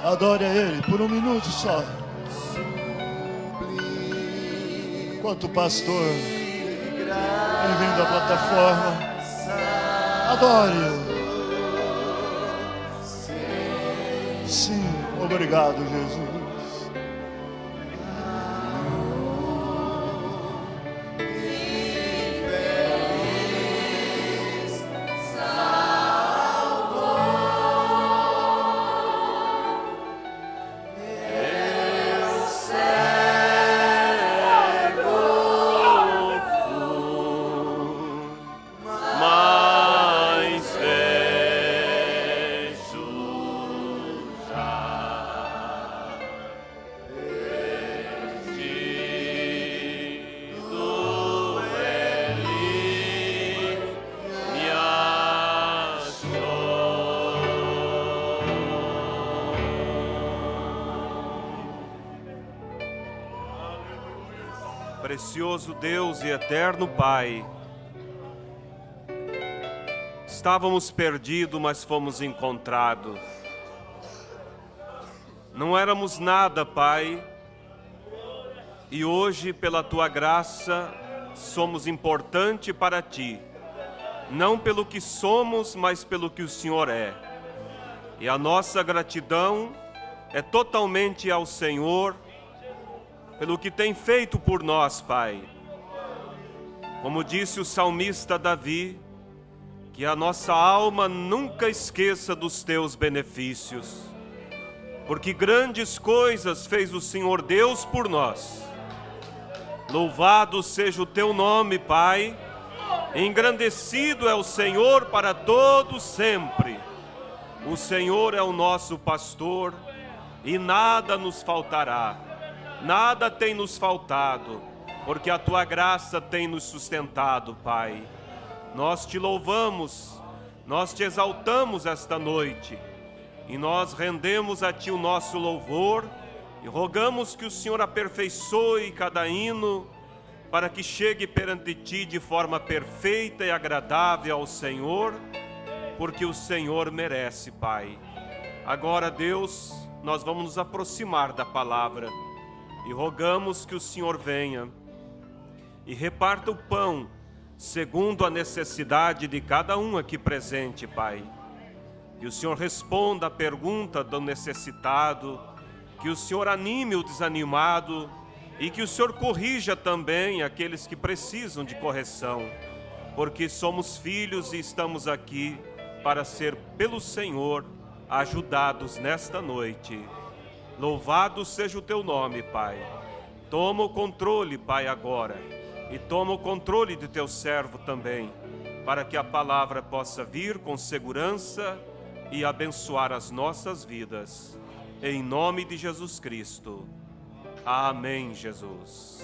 Adore a Ele por um minuto só. Enquanto o pastor vem vindo à plataforma, adore-o. Sim, obrigado, Jesus. Precioso Deus e eterno Pai, estávamos perdidos, mas fomos encontrados. Não éramos nada, Pai, e hoje, pela Tua graça, somos importantes para Ti. Não pelo que somos, mas pelo que o Senhor é. E a nossa gratidão é totalmente ao Senhor, pelo que tem feito por nós, Pai. Como disse o salmista Davi, que a nossa alma nunca esqueça dos Teus benefícios, porque grandes coisas fez o Senhor Deus por nós. Louvado seja o Teu nome, Pai, engrandecido é o Senhor para todos sempre. O Senhor é o nosso pastor e nada nos faltará. Nada tem nos faltado, porque a Tua graça tem nos sustentado, Pai. Nós Te louvamos, nós Te exaltamos esta noite, e nós rendemos a Ti o nosso louvor, e rogamos que o Senhor aperfeiçoe cada hino, para que chegue perante Ti de forma perfeita e agradável ao Senhor, porque o Senhor merece, Pai. Agora, Deus, nós vamos nos aproximar da palavra, e rogamos que o Senhor venha e reparta o pão segundo a necessidade de cada um aqui presente, Pai. Que o Senhor responda a pergunta do necessitado, que o Senhor anime o desanimado e que o Senhor corrija também aqueles que precisam de correção, porque somos filhos e estamos aqui para ser pelo Senhor ajudados nesta noite. Louvado seja o Teu nome, Pai. Toma o controle, Pai, agora. E toma o controle de Teu servo também, para que a palavra possa vir com segurança e abençoar as nossas vidas. Em nome de Jesus Cristo. Amém, Jesus.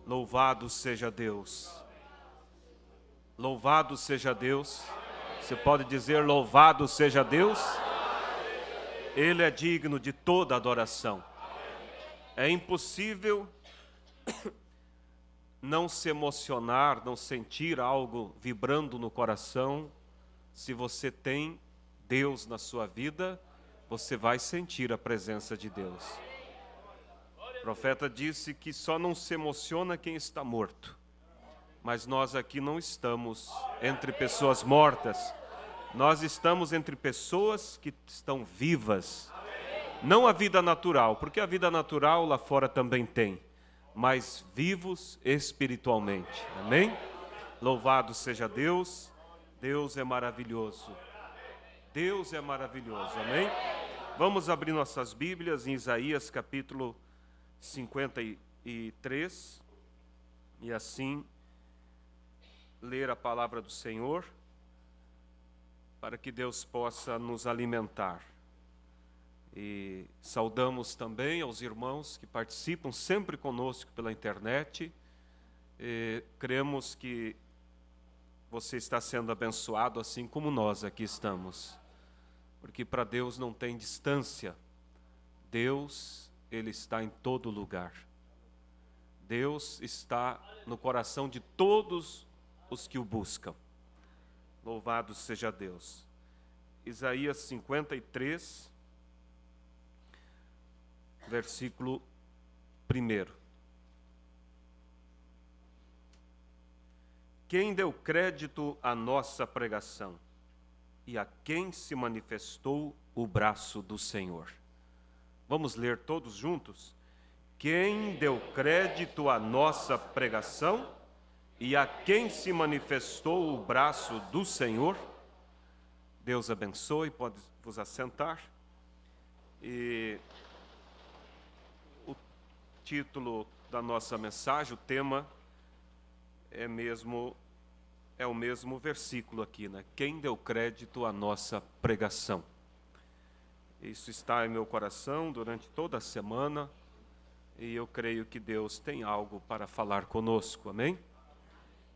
Louvado seja Deus. Louvado seja Deus. Você pode dizer louvado seja Deus? Ele é digno de toda adoração. É impossível não se emocionar, não sentir algo vibrando no coração. Se você tem Deus na sua vida, você vai sentir a presença de Deus. O profeta disse que só não se emociona quem está morto. Mas nós aqui não estamos entre pessoas mortas. Nós estamos entre pessoas que estão vivas. Não a vida natural, porque a vida natural lá fora também tem, mas vivos espiritualmente. Amém? Louvado seja Deus. Deus é maravilhoso. Deus é maravilhoso. Amém? Vamos abrir nossas Bíblias em Isaías capítulo 53 e assim ler a palavra do Senhor, para que Deus possa nos alimentar. E saudamos também aos irmãos que participam sempre conosco pela internet. E cremos que você está sendo abençoado assim como nós aqui estamos. Porque para Deus não tem distância. Deus, Ele está em todo lugar. Deus está no coração de todos os que o buscam. Louvado seja Deus. Isaías 53, versículo 1. Quem deu crédito à nossa pregação e a quem se manifestou o braço do Senhor? Vamos ler todos juntos? Quem deu crédito à nossa pregação e a quem se manifestou o braço do Senhor? Deus abençoe, pode vos assentar. E o título da nossa mensagem, o tema é o mesmo versículo aqui, né? Quem deu crédito à nossa pregação? Isso está em meu coração durante toda a semana e eu creio que Deus tem algo para falar conosco, amém?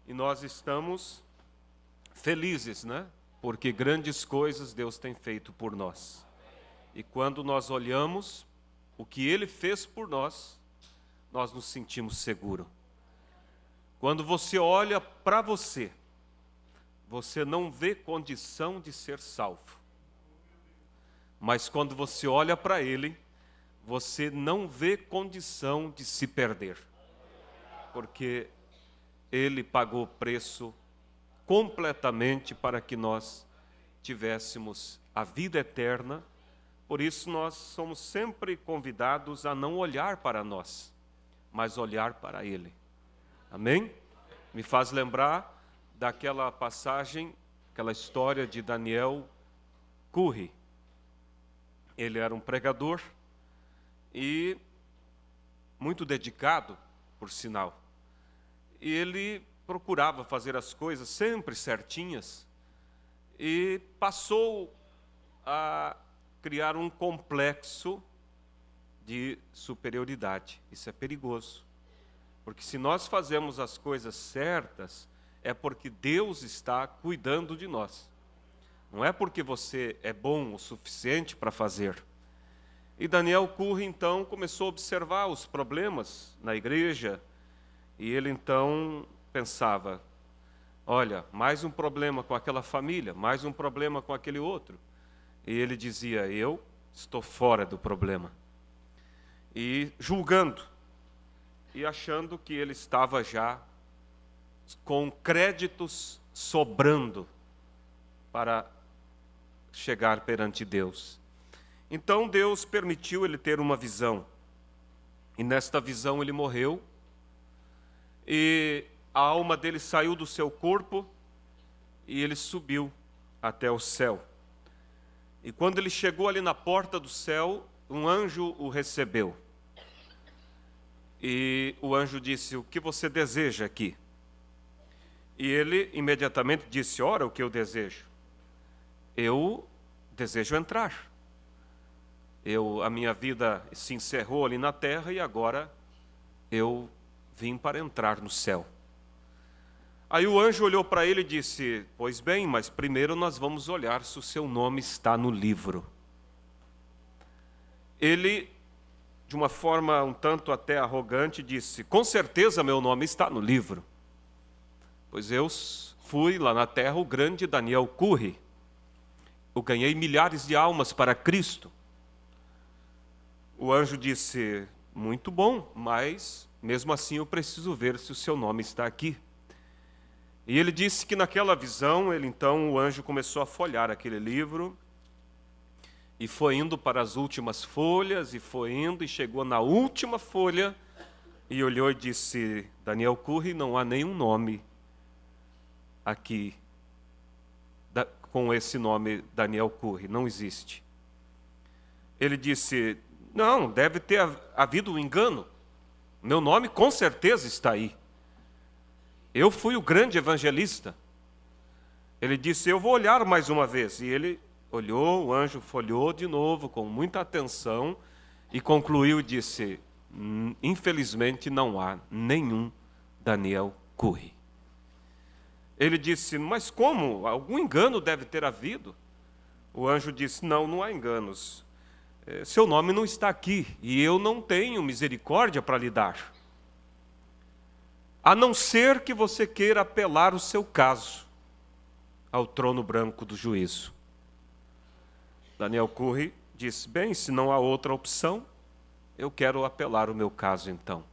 E nós estamos felizes, né? Porque grandes coisas Deus tem feito por nós. E quando nós olhamos o que Ele fez por nós, nós nos sentimos seguros. Quando você olha para você, você não vê condição de ser salvo. Mas quando você olha para Ele, você não vê condição de se perder. Porque Ele pagou o preço completamente para que nós tivéssemos a vida eterna. Por isso nós somos sempre convidados a não olhar para nós, mas olhar para Ele. Amém? Me faz lembrar daquela passagem, aquela história de Daniel Curry. Ele era um pregador e muito dedicado, por sinal. E ele procurava fazer as coisas sempre certinhas e passou a criar um complexo de superioridade. Isso é perigoso. Porque se nós fazemos as coisas certas, é porque Deus está cuidando de nós. Não é porque você é bom o suficiente para fazer. E Daniel Curry, então, começou a observar os problemas na igreja. E ele, então, pensava, olha, mais um problema com aquela família, mais um problema com aquele outro. E ele dizia, eu estou fora do problema. E julgando. E achando que ele estava já com créditos sobrando para chegar perante Deus. Então Deus permitiu ele ter uma visão. E nesta visão ele morreu. E a alma dele saiu do seu corpo e ele subiu até o céu. E quando ele chegou ali na porta do céu, um anjo o recebeu. E o anjo disse, o que você deseja aqui? E ele imediatamente disse, ora, o que eu desejo? Eu desejo entrar. A minha vida se encerrou ali na terra e agora eu vim para entrar no céu. Aí o anjo olhou para ele e disse, pois bem, mas primeiro nós vamos olhar se o seu nome está no livro. Ele, de uma forma um tanto até arrogante, disse, com certeza meu nome está no livro. Pois eu fui lá na terra o grande Daniel Curry. Eu ganhei milhares de almas para Cristo. O anjo disse, muito bom, mas mesmo assim eu preciso ver se o seu nome está aqui. E ele disse que naquela visão, então o anjo começou a folhear aquele livro, e foi indo para as últimas folhas, e foi indo, e chegou na última folha, e olhou e disse, Daniel Curry, não há nenhum nome aqui, com esse nome Daniel Curry, não existe. Ele disse, não, deve ter havido um engano, meu nome com certeza está aí. Eu fui o grande evangelista. Ele disse, eu vou olhar mais uma vez. E ele olhou, o anjo folheou de novo, com muita atenção, e concluiu e disse, infelizmente não há nenhum Daniel Curry. Ele disse, mas como? Algum engano deve ter havido. O anjo disse, não há enganos. Seu nome não está aqui, e eu não tenho misericórdia para lhe dar. A não ser que você queira apelar o seu caso ao trono branco do juízo. Daniel Curry disse, bem, se não há outra opção, eu quero apelar o meu caso então.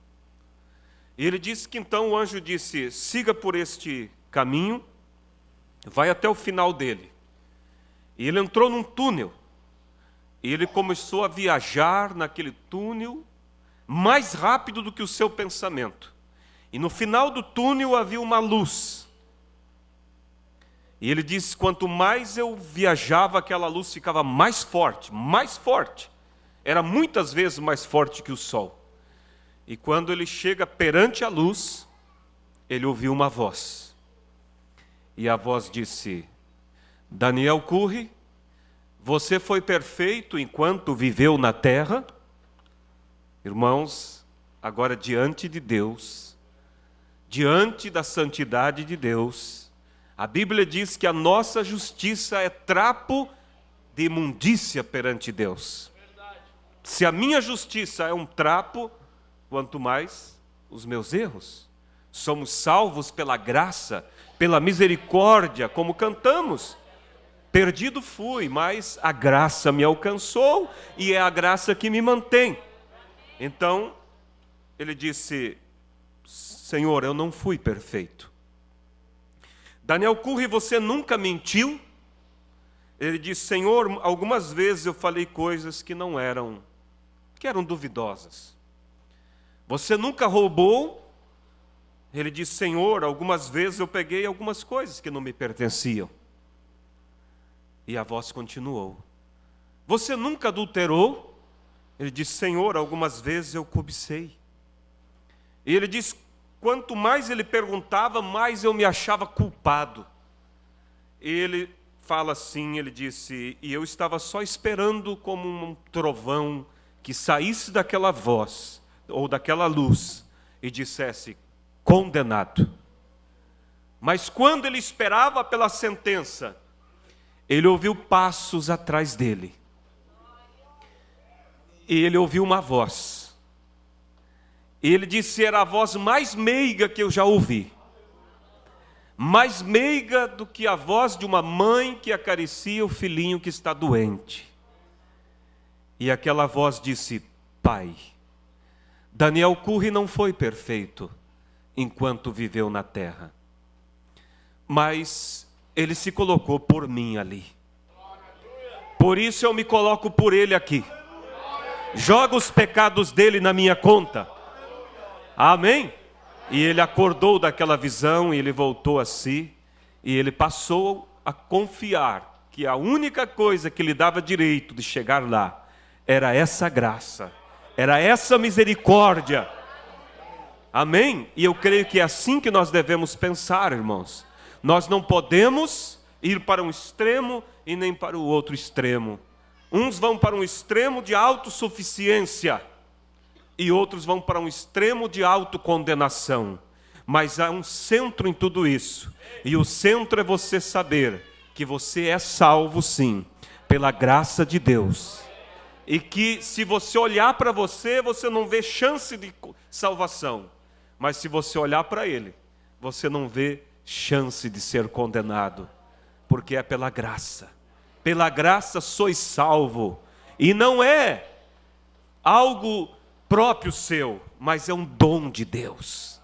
E ele disse que então o anjo disse: siga por este caminho, vai até o final dele. E ele entrou num túnel. E ele começou a viajar naquele túnel mais rápido do que o seu pensamento. E no final do túnel havia uma luz. E ele disse: quanto mais eu viajava, aquela luz ficava mais forte, mais forte. Era muitas vezes mais forte que o sol. E quando ele chega perante a luz, ele ouviu uma voz. E a voz disse: Daniel Curri, você foi perfeito enquanto viveu na terra? Irmãos, agora diante de Deus, diante da santidade de Deus, a Bíblia diz que a nossa justiça é trapo de imundícia perante Deus. Se a minha justiça é um trapo, quanto mais os meus erros. Somos salvos pela graça, pela misericórdia, como cantamos. Perdido fui, mas a graça me alcançou e é a graça que me mantém. Então, ele disse: Senhor, eu não fui perfeito. Daniel Curri, você nunca mentiu? Ele disse: Senhor, algumas vezes eu falei coisas que eram duvidosas. Você nunca roubou? Ele disse: Senhor, algumas vezes eu peguei algumas coisas que não me pertenciam. E a voz continuou: Você nunca adulterou? Ele disse: Senhor, algumas vezes eu cobicei. E ele disse: quanto mais ele perguntava, mais eu me achava culpado. E ele fala assim, ele disse: e eu estava só esperando como um trovão que saísse daquela voz, ou daquela luz, e dissesse: condenado. Mas quando ele esperava pela sentença, ele ouviu passos atrás dele. E ele ouviu uma voz. E ele disse: era a voz mais meiga que eu já ouvi. Mais meiga do que a voz de uma mãe que acaricia o filhinho que está doente. E aquela voz disse: Pai, Daniel Curri não foi perfeito enquanto viveu na terra, mas ele se colocou por mim ali. Por isso eu me coloco por ele aqui. Joga os pecados dele na minha conta. Amém? E ele acordou daquela visão e ele voltou a si. E ele passou a confiar que a única coisa que lhe dava direito de chegar lá era essa graça, era essa misericórdia. Amém? E eu creio que é assim que nós devemos pensar, irmãos. Nós não podemos ir para um extremo e nem para o outro extremo. Uns vão para um extremo de autossuficiência e outros vão para um extremo de autocondenação. Mas há um centro em tudo isso. E o centro é você saber que você é salvo sim, pela graça de Deus. E que se você olhar para você, você não vê chance de salvação. Mas se você olhar para Ele, você não vê chance de ser condenado. Porque é pela graça. Pela graça sois salvo. E não é algo próprio seu, mas é um dom de Deus.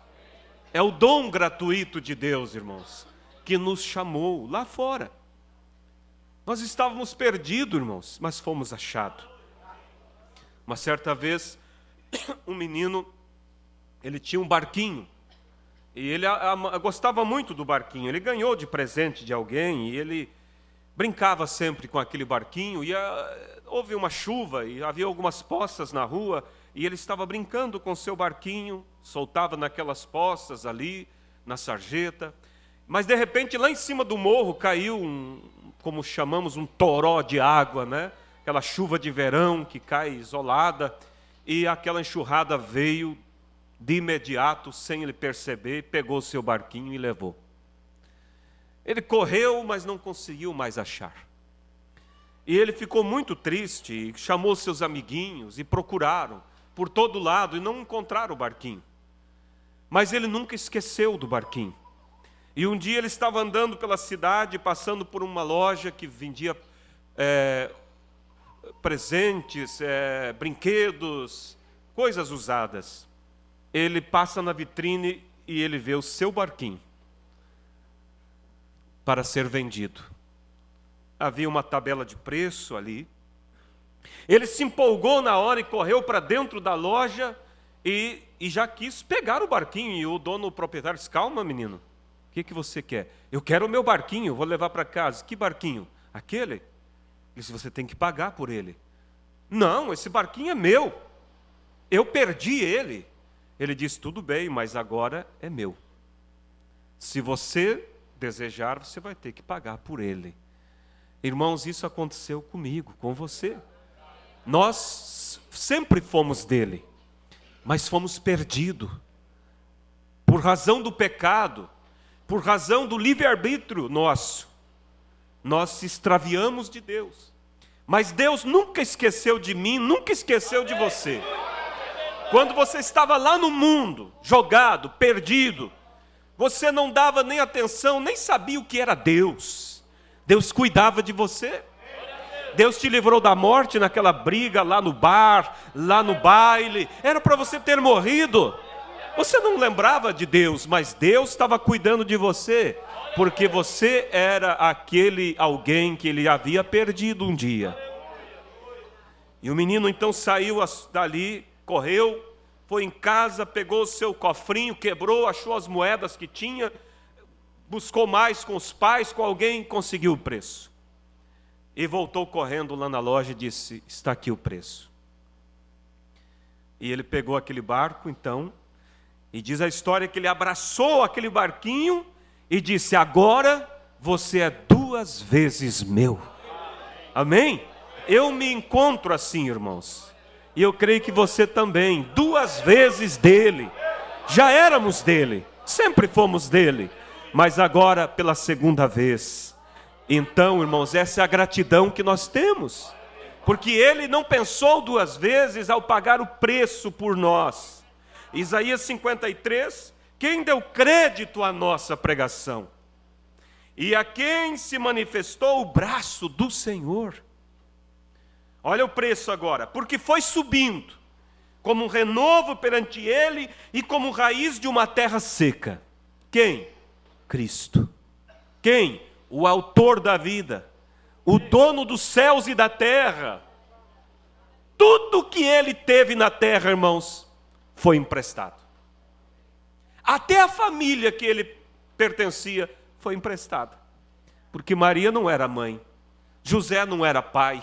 É o dom gratuito de Deus, irmãos, que nos chamou lá fora. Nós estávamos perdidos, irmãos, mas fomos achados. Uma certa vez, um menino, ele tinha um barquinho, e ele gostava muito do barquinho. Ele ganhou de presente de alguém, e ele brincava sempre com aquele barquinho. E houve uma chuva, e havia algumas poças na rua, e ele estava brincando com seu barquinho, soltava naquelas poças ali, na sarjeta. Mas de repente, lá em cima do morro, caiu como chamamos, um toró de água, né? Aquela chuva de verão que cai isolada, e aquela enxurrada veio de imediato, sem ele perceber, pegou o seu barquinho e levou. Ele correu, mas não conseguiu mais achar. E ele ficou muito triste, e chamou seus amiguinhos e procuraram por todo lado e não encontraram o barquinho. Mas ele nunca esqueceu do barquinho. E um dia ele estava andando pela cidade, passando por uma loja que vendia presentes, brinquedos, coisas usadas. Ele passa na vitrine e ele vê o seu barquinho para ser vendido. Havia uma tabela de preço ali. Ele se empolgou na hora e correu para dentro da loja e já quis pegar o barquinho. E o dono, o proprietário, disse: calma, menino, o que você quer? Eu quero o meu barquinho, vou levar para casa. Que barquinho? Aquele? Ele disse: você tem que pagar por ele. Não, esse barquinho é meu. Eu perdi ele. Ele disse: tudo bem, mas agora é meu. Se você desejar, você vai ter que pagar por ele. Irmãos, isso aconteceu comigo, com você. Nós sempre fomos dele, mas fomos perdidos. Por razão do pecado, por razão do livre-arbítrio nosso, nós se extraviamos de Deus. Mas Deus nunca esqueceu de mim, nunca esqueceu de você. Quando você estava lá no mundo, jogado, perdido, você não dava nem atenção, nem sabia o que era Deus. Deus cuidava de você. Deus te livrou da morte naquela briga lá no bar, lá no baile. Era para você ter morrido. Você não lembrava de Deus, mas Deus estava cuidando de você, porque você era aquele alguém que ele havia perdido um dia. E o menino então saiu dali, correu, foi em casa, pegou o seu cofrinho, quebrou, achou as moedas que tinha, buscou mais com os pais, com alguém, conseguiu o preço. E voltou correndo lá na loja e disse: está aqui o preço. E ele pegou aquele barco então, e diz a história que ele abraçou aquele barquinho e disse: agora você é 2 vezes meu. Amém? Eu me encontro assim, irmãos. E eu creio que você também, 2 vezes dele. Já éramos dele, sempre fomos dele, mas agora pela 2ª vez. Então, irmãos, essa é a gratidão que nós temos, porque ele não pensou 2 vezes ao pagar o preço por nós. Isaías 53, quem deu crédito à nossa pregação? E a quem se manifestou o braço do Senhor? Olha o preço agora: porque foi subindo, como um renovo perante ele, e como raiz de uma terra seca. Quem? Cristo. Quem? O autor da vida, o dono dos céus e da terra. Tudo que ele teve na terra, irmãos, foi emprestado. Até a família que ele pertencia foi emprestada. Porque Maria não era mãe, José não era pai.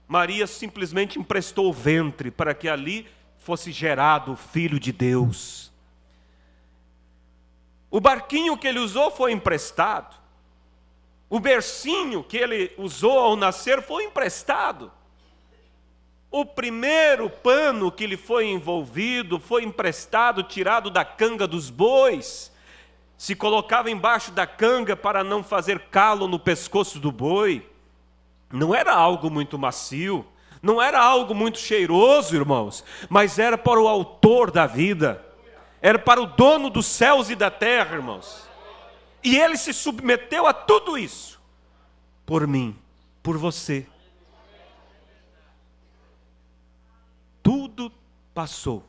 Maria simplesmente emprestou o ventre para que ali fosse gerado o Filho de Deus. O barquinho que ele usou foi emprestado. O bercinho que ele usou ao nascer foi emprestado. O primeiro pano que lhe foi envolvido foi emprestado, tirado da canga dos bois. Se colocava embaixo da canga para não fazer calo no pescoço do boi. Não era algo muito macio, não era algo muito cheiroso, irmãos, mas era para o autor da vida, era para o dono dos céus e da terra, irmãos. E ele se submeteu a tudo isso, por mim, por você. Tudo passou,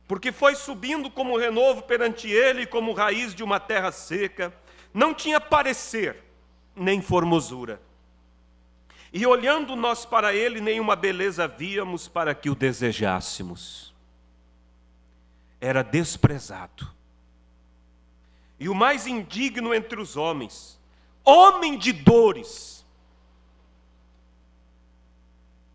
porque foi subindo como renovo perante ele, como raiz de uma terra seca. Não tinha parecer, nem formosura. E olhando nós para ele, nenhuma beleza víamos para que o desejássemos. Era desprezado. E o mais indigno entre os homens, homem de dores,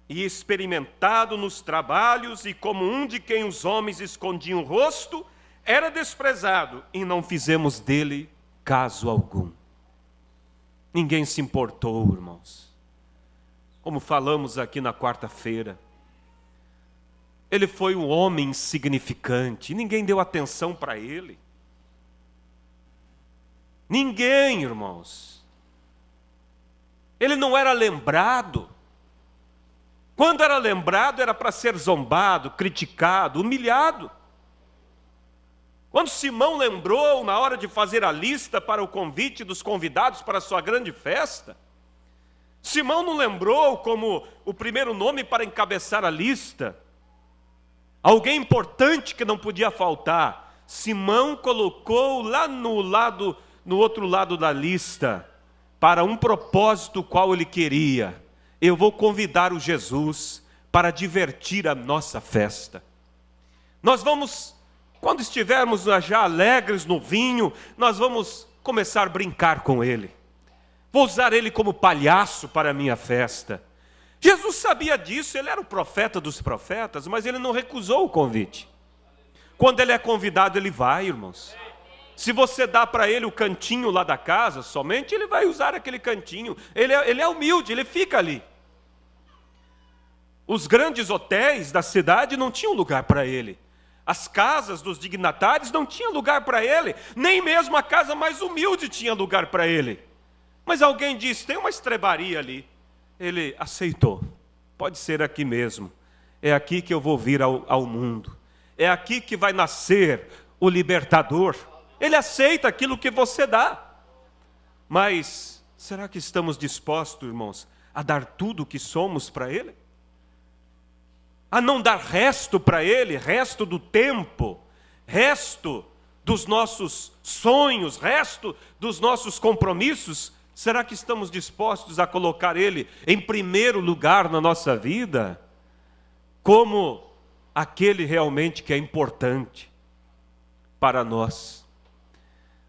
e experimentado nos trabalhos, e como um de quem os homens escondiam o rosto, era desprezado, e não fizemos dele caso algum. Ninguém se importou, irmãos. Como falamos aqui na quarta-feira, ele foi um homem insignificante, ninguém deu atenção para ele. Ninguém, irmãos. Ele não era lembrado. Quando era lembrado, era para ser zombado, criticado, humilhado. Quando Simão lembrou, na hora de fazer a lista para o convite dos convidados para a sua grande festa, Simão não lembrou como o primeiro nome para encabeçar a lista. alguém importante que não podia faltar, Simão colocou lá no outro lado da lista, para um propósito qual ele queria. Eu vou convidar o Jesus para divertir a nossa festa. Nós vamos, quando estivermos já alegres no vinho, nós vamos começar a brincar com ele. Vou usar ele como palhaço para a minha festa. Jesus sabia disso, ele era o profeta dos profetas, mas ele não recusou o convite. Quando ele é convidado, ele vai, irmãos. Se você dá para ele o cantinho lá da casa somente, ele vai usar aquele cantinho. Ele é humilde, ele fica ali. Os grandes hotéis da cidade não tinham lugar para ele. As casas dos dignatários não tinham lugar para ele. Nem mesmo a casa mais humilde tinha lugar para ele. Mas alguém disse, tem uma estrebaria ali. Ele aceitou. Pode ser aqui mesmo. É aqui que eu vou vir ao mundo. É aqui que vai nascer o libertador. Ele aceita aquilo que você dá. Mas será que estamos dispostos, irmãos, a dar tudo o que somos para ele? A não dar resto para ele, resto do tempo, resto dos nossos sonhos, resto dos nossos compromissos? Será que estamos dispostos a colocar ele em primeiro lugar na nossa vida? Como aquele realmente que é importante para nós.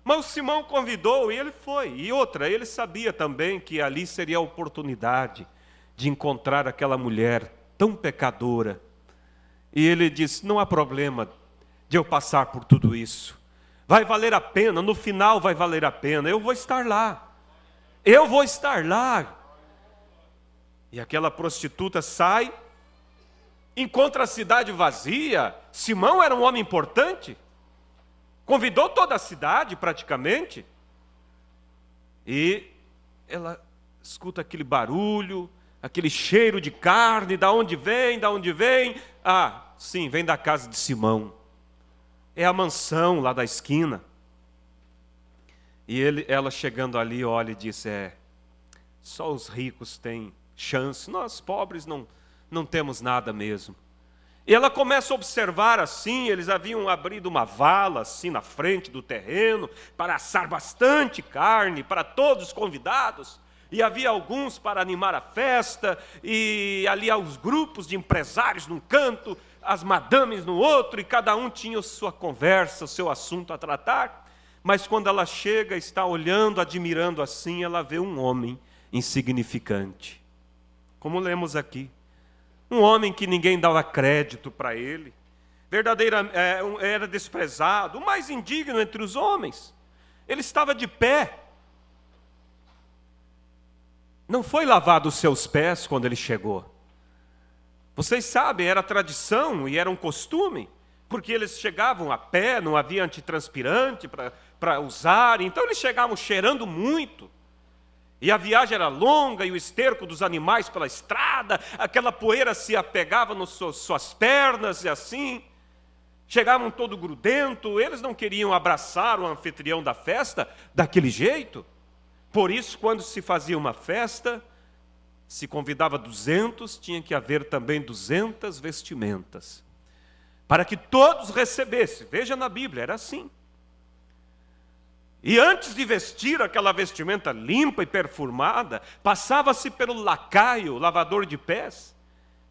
Mas o Simão convidou e ele foi. E outra, ele sabia também que ali seria a oportunidade de encontrar aquela mulher tão pecadora. E ele disse, não há problema de eu passar por tudo isso. Vai valer a pena, no final vai valer a pena. Eu vou estar lá. Eu vou estar lá. E aquela prostituta sai, encontra a cidade vazia. Simão era um homem importante. Convidou toda a cidade praticamente. E ela escuta aquele barulho, aquele cheiro de carne, da onde vem, da onde vem? Ah, sim, vem da casa de Simão. É a mansão lá da esquina. E ela chegando ali, olha e diz, só os ricos têm chance, nós pobres não temos nada mesmo. E ela começa a observar assim, eles haviam abrido uma vala assim na frente do terreno, para assar bastante carne para todos os convidados. E havia alguns para animar a festa, e ali há os grupos de empresários num canto, as madames no outro, e cada um tinha a sua conversa, o seu assunto a tratar. Mas quando ela chega, está olhando, admirando assim, ela vê um homem insignificante. Como lemos aqui. Um homem que ninguém dava crédito para ele. Era desprezado, o mais indigno entre os homens. Ele estava de pé. Não foi lavado os seus pés quando ele chegou. Vocês sabem, era tradição e era um costume, porque eles chegavam a pé, não havia antitranspirante para usar, então eles chegavam cheirando muito. E a viagem era longa, e o esterco dos animais pela estrada, aquela poeira se apegava nas suas pernas e assim. Chegavam todo grudento, eles não queriam abraçar o anfitrião da festa daquele jeito. Por isso, quando se fazia uma festa, se convidava 200, tinha que haver também 200 vestimentas. Para que todos recebessem. Veja na Bíblia, era assim. E antes de vestir aquela vestimenta limpa e perfumada, passava-se pelo lacaio, lavador de pés,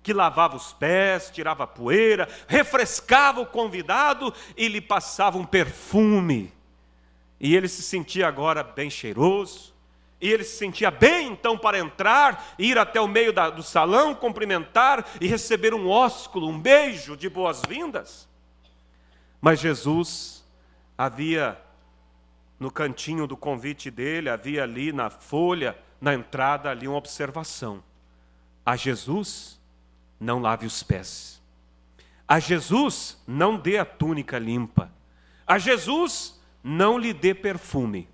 que lavava os pés, tirava a poeira, refrescava o convidado e lhe passava um perfume. E ele se sentia agora bem cheiroso, e ele se sentia bem então para entrar, ir até o meio do salão, cumprimentar e receber um ósculo, um beijo de boas-vindas. Mas Jesus havia, no cantinho do convite dele, havia ali na folha, na entrada, ali uma observação. A Jesus não lave os pés. A Jesus não dê a túnica limpa. A Jesus não lhe dê perfume.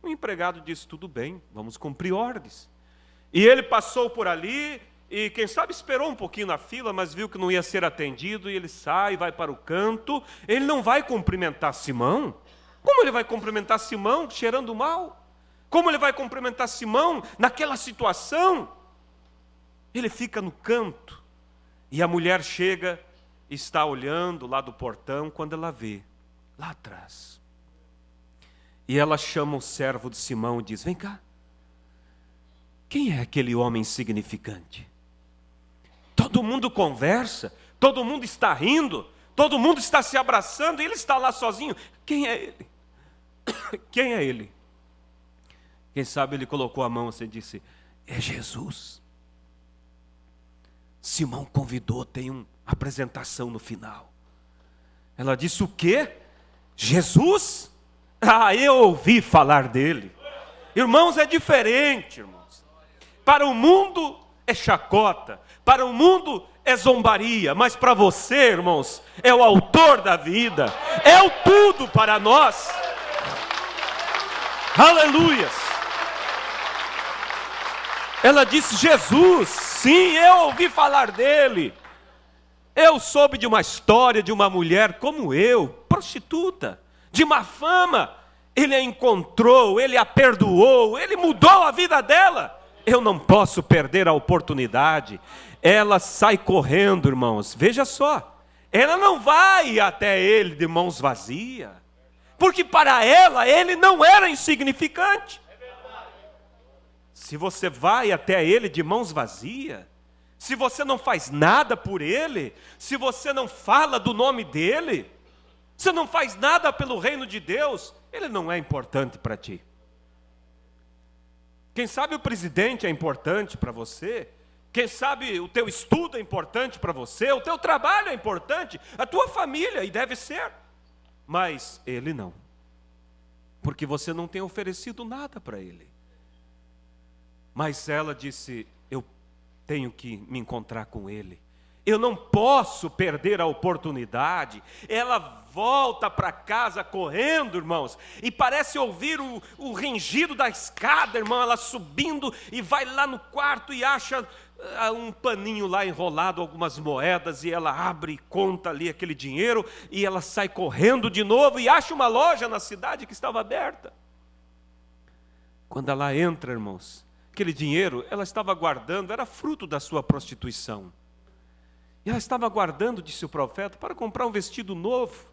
O empregado disse, tudo bem, vamos cumprir ordens. E ele passou por ali e quem sabe esperou um pouquinho na fila, mas viu que não ia ser atendido, e ele sai, vai para o canto. Ele não vai cumprimentar Simão. Como ele vai cumprimentar Simão cheirando mal? Como ele vai cumprimentar Simão naquela situação? Ele fica no canto, e a mulher chega está olhando lá do portão quando ela vê, lá atrás. E ela chama o servo de Simão e diz: vem cá, quem é aquele homem insignificante? Todo mundo conversa, todo mundo está rindo, todo mundo está se abraçando e ele está lá sozinho. Quem é ele? Quem é ele? Quem sabe ele colocou a mão assim e disse: é Jesus. Simão convidou, tem uma apresentação no final. Ela disse: o quê? Jesus? Ah, eu ouvi falar dele. Irmãos, é diferente, irmãos. Para o mundo é chacota, para o mundo é zombaria, mas para você, irmãos, é o autor da vida, é o tudo para nós. Aleluias. Ela disse: Jesus, sim, eu ouvi falar dele. Eu soube de uma história de uma mulher como eu, prostituta, de má fama. Ele a encontrou, ele a perdoou, ele mudou a vida dela. Eu não posso perder a oportunidade. Ela sai correndo, irmãos. Veja só, ela não vai até ele de mãos vazias, porque para ela ele não era insignificante. Se você vai até ele de mãos vazias, se você não faz nada por ele, se você não fala do nome dele, se não faz nada pelo reino de Deus, ele não é importante para ti. Quem sabe o presidente é importante para você, quem sabe o teu estudo é importante para você, o teu trabalho é importante, a tua família, e deve ser, mas ele não, porque você não tem oferecido nada para ele. Mas ela disse: eu tenho que me encontrar com ele. Eu não posso perder a oportunidade. Ela volta para casa correndo, irmãos, e parece ouvir o rangido da escada, irmão, ela subindo e vai lá no quarto e acha um paninho lá enrolado, algumas moedas, e ela abre e conta ali aquele dinheiro, e ela sai correndo de novo e acha uma loja na cidade que estava aberta. Quando ela entra, irmãos, aquele dinheiro ela estava guardando, era fruto da sua prostituição. E ela estava guardando, disse o profeta, para comprar um vestido novo.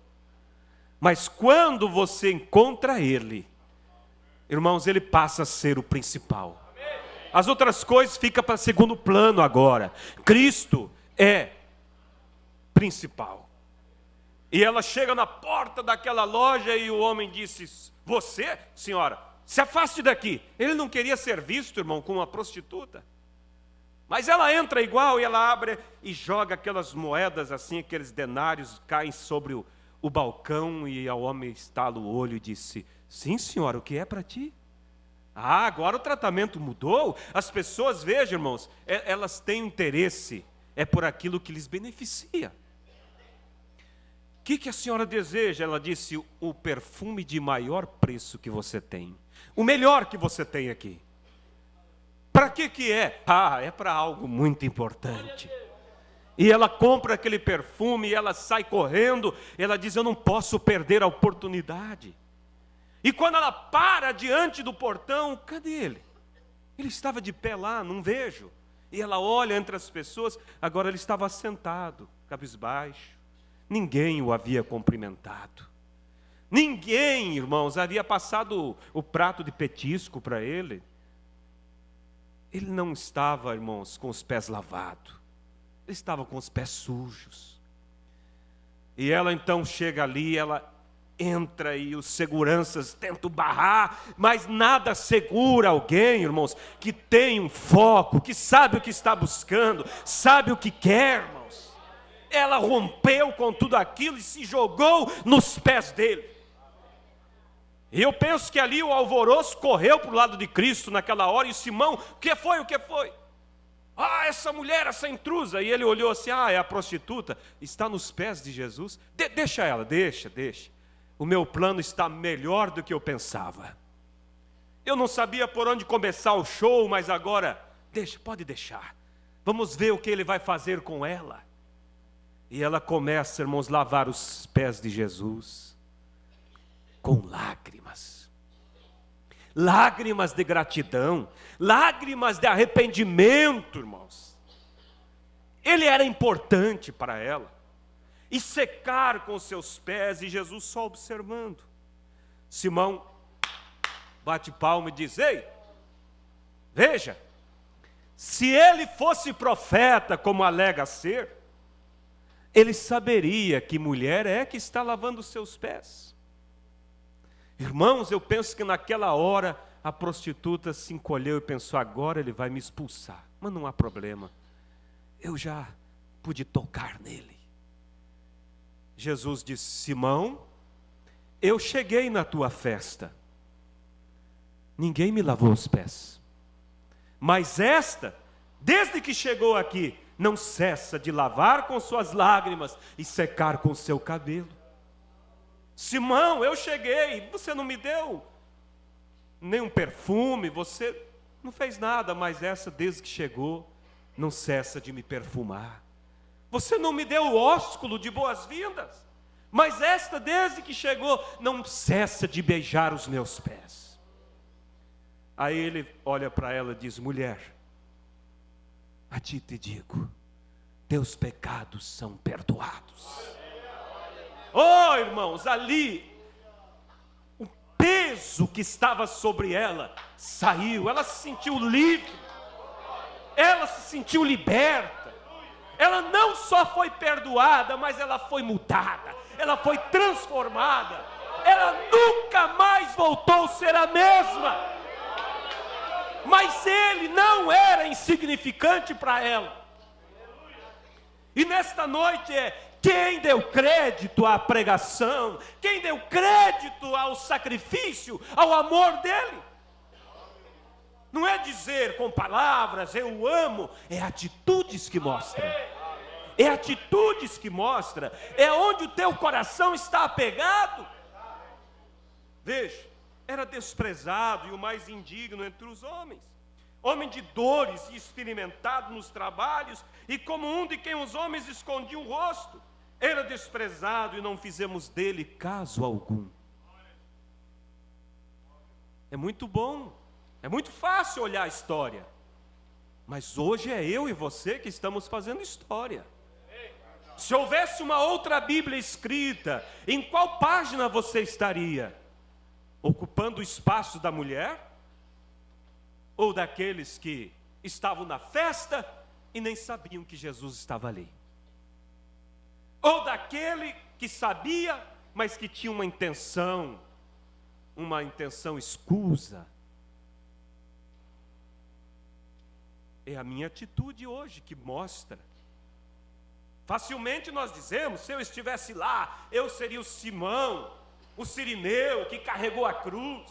Mas quando você encontra ele, irmãos, ele passa a ser o principal. As outras coisas ficam para segundo plano agora. Cristo é principal. E ela chega na porta daquela loja e o homem disse: você, senhora, se afaste daqui. Ele não queria ser visto, irmão, como uma prostituta. Mas ela entra igual e ela abre e joga aquelas moedas assim, aqueles denários caem sobre o balcão, e o homem estala o olho e disse: sim, senhora, o que é para ti? Ah, agora o tratamento mudou. As pessoas, vejam, irmãos, elas têm interesse, é por aquilo que lhes beneficia. O que a senhora deseja? Ela disse: o perfume de maior preço que você tem, o melhor que você tem aqui. Para que é? Ah, é para algo muito importante. E ela compra aquele perfume e ela sai correndo. Ela diz: eu não posso perder a oportunidade. E quando ela para diante do portão, cadê ele? Ele estava de pé lá, não vejo. E ela olha entre as pessoas, agora ele estava sentado, cabisbaixo. Ninguém o havia cumprimentado. Ninguém, irmãos, havia passado o prato de petisco para ele. Ele não estava, irmãos, com os pés lavados. Ele estava com os pés sujos. E ela então chega ali, ela entra e os seguranças tentam barrar, mas nada segura alguém, irmãos, que tem um foco, que sabe o que está buscando, sabe o que quer, irmãos. Ela rompeu com tudo aquilo e se jogou nos pés dele. E eu penso que ali o alvoroço correu para o lado de Cristo naquela hora, e Simão: o que foi, o que foi? Ah, essa mulher, essa intrusa. E ele olhou assim: ah, é a prostituta, está nos pés de Jesus. Deixa ela, deixa. O meu plano está melhor do que eu pensava. Eu não sabia por onde começar o show, mas agora, pode deixar. Vamos ver o que ele vai fazer com ela. E ela começa, irmãos, a lavar os pés de Jesus com lágrimas. Lágrimas de gratidão, lágrimas de arrependimento, irmãos. Ele era importante para ela. e secar com os seus pés, e Jesus só observando. Simão bate palma e diz: ei, veja, se ele fosse profeta, como alega ser, ele saberia que mulher é que está lavando os seus pés. Irmãos, eu penso que naquela hora a prostituta se encolheu e pensou: agora ele vai me expulsar. Mas não há problema, eu já pude tocar nele. Jesus disse: Simão, eu cheguei na tua festa, ninguém me lavou os pés, mas esta, desde que chegou aqui, não cessa de lavar com suas lágrimas e secar com seu cabelo. Simão, eu cheguei, você não me deu nem um perfume, você não fez nada, mas essa, desde que chegou, não cessa de me perfumar. Você não me deu o ósculo de boas-vindas, mas esta, desde que chegou, não cessa de beijar os meus pés. Aí ele olha para ela e diz: mulher, a ti te digo, teus pecados são perdoados. Oh, irmãos, ali o peso que estava sobre ela saiu, ela se sentiu livre, ela se sentiu liberta. Ela não só foi perdoada, mas ela foi mudada, ela foi transformada, ela nunca mais voltou a ser a mesma. Mas ele não era insignificante para ela. E nesta noite quem deu crédito à pregação, quem deu crédito ao sacrifício, ao amor dele. Não é dizer com palavras, eu amo, é atitudes que mostram. É atitudes que mostram, é onde o teu coração está apegado. Veja, era desprezado e o mais indigno entre os homens, homem de dores e experimentado nos trabalhos, e como um de quem os homens escondiam o rosto, era desprezado e não fizemos dele caso algum. É muito bom, é muito fácil olhar a história, mas hoje é eu e você que estamos fazendo história. Se houvesse uma outra Bíblia escrita, em qual página você estaria? Ocupando o espaço da mulher? Ou daqueles que estavam na festa e nem sabiam que Jesus estava ali? Ou daquele que sabia, mas que tinha uma intenção escusa? É a minha atitude hoje que mostra. Facilmente nós dizemos: se eu estivesse lá, eu seria o Simão, o sirineu que carregou a cruz,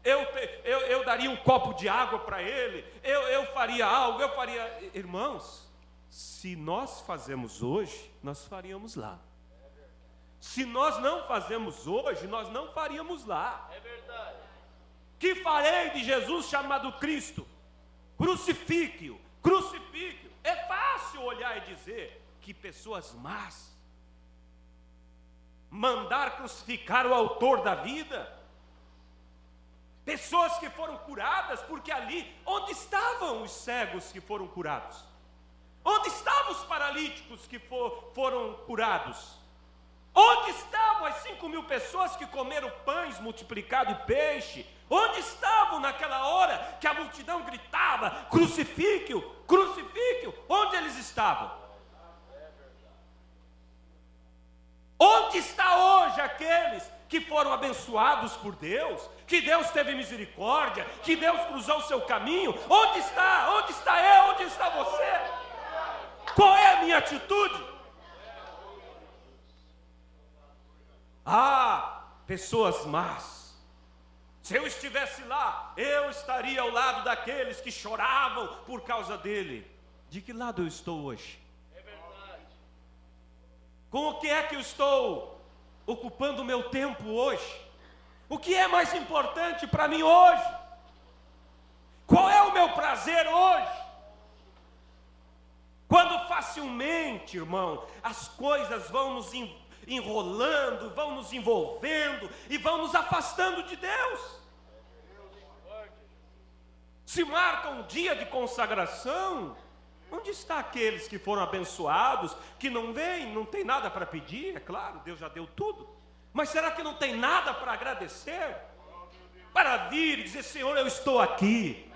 eu daria um copo de água para ele, eu faria algo, eu faria... Irmãos, se nós fazemos hoje, nós faríamos lá. Se nós não fazemos hoje, nós não faríamos lá. É verdade. Que farei de Jesus chamado Cristo? Crucifique-o, crucifique-o. É fácil olhar e dizer que pessoas más mandar crucificar o autor da vida, pessoas que foram curadas, porque ali, onde estavam os cegos que foram curados? Onde estavam os paralíticos que foram curados? Onde estavam as 5.000 pessoas que comeram pães multiplicados e peixe? Onde estavam naquela hora que a multidão gritava: crucifique-o, crucifique-o? Onde eles estavam? Onde está hoje aqueles que foram abençoados por Deus, que Deus teve misericórdia, que Deus cruzou o seu caminho? Onde está? Onde está eu? Onde está você? Qual é a minha atitude? Ah, pessoas más. Se eu estivesse lá, eu estaria ao lado daqueles que choravam por causa dele. De que lado eu estou hoje? Com o que é que eu estou ocupando o meu tempo hoje? O que é mais importante para mim hoje? Qual é o meu prazer hoje? Quando facilmente, irmão, as coisas vão nos enrolando, vão nos envolvendo e vão nos afastando de Deus. Se marca um dia de consagração, Onde está aqueles que foram abençoados, que não vêm, não tem nada para pedir? É claro, Deus já deu tudo. Mas será que não tem nada para agradecer? Para vir e dizer: Senhor, eu estou aqui.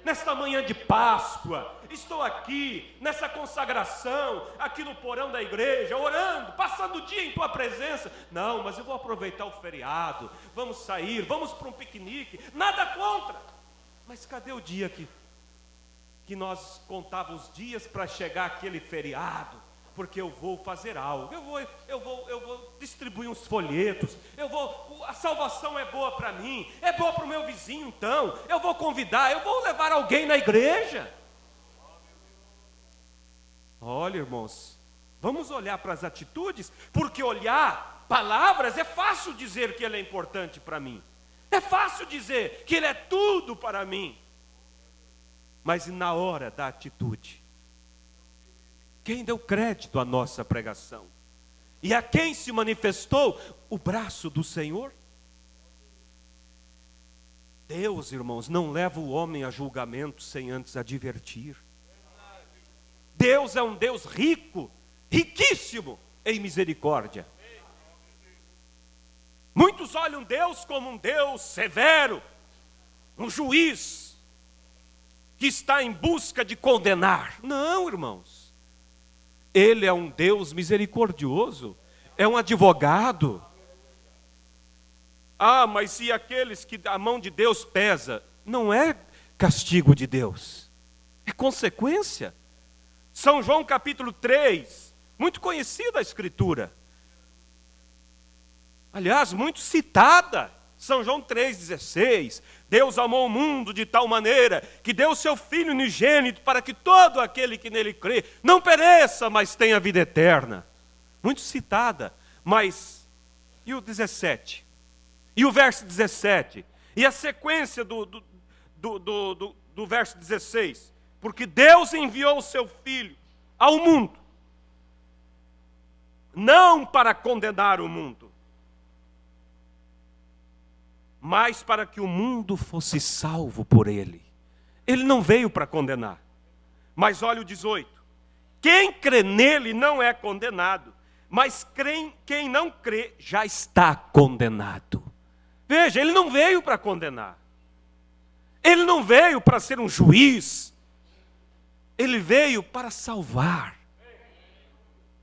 Nesta manhã de Páscoa, estou aqui, nessa consagração, aqui no porão da igreja, orando, passando o dia em tua presença. Não, mas eu vou aproveitar o feriado, vamos sair, vamos para um piquenique, nada contra. Mas cadê o dia que nós contávamos os dias para chegar aquele feriado? Porque eu vou fazer algo, eu vou distribuir uns folhetos, a salvação é boa para mim, é boa para o meu vizinho, então, eu vou convidar, eu vou levar alguém na igreja. Olha, irmãos, vamos olhar para as atitudes, porque olhar palavras é fácil dizer que ele é importante para mim, é fácil dizer que ele é tudo para mim, mas na hora da atitude, quem deu crédito à nossa pregação? E a quem se manifestou o braço do Senhor? Deus, irmãos, não leva o homem a julgamento sem antes advertir. Deus é um Deus rico, riquíssimo em misericórdia. Muitos olham Deus como um Deus severo, um juiz que está em busca de condenar. Não, irmãos. Ele é um Deus misericordioso, é um advogado. Ah, mas se aqueles que a mão de Deus pesa, não é castigo de Deus, é consequência. São João capítulo 3, muito conhecida a escritura. Aliás, muito citada. São João 3,16, Deus amou o mundo de tal maneira que deu o seu Filho unigênito para que todo aquele que nele crê não pereça, mas tenha vida eterna. Muito citada, mas e o 17? E o verso 17? E a sequência do verso 16? Porque Deus enviou o seu Filho ao mundo, não para condenar o mundo, mas para que o mundo fosse salvo por ele. Ele não veio para condenar. Mas olha o 18. Quem crê nele não é condenado, mas quem não crê já está condenado. Veja, ele não veio para condenar. Ele não veio para ser um juiz. Ele veio para salvar.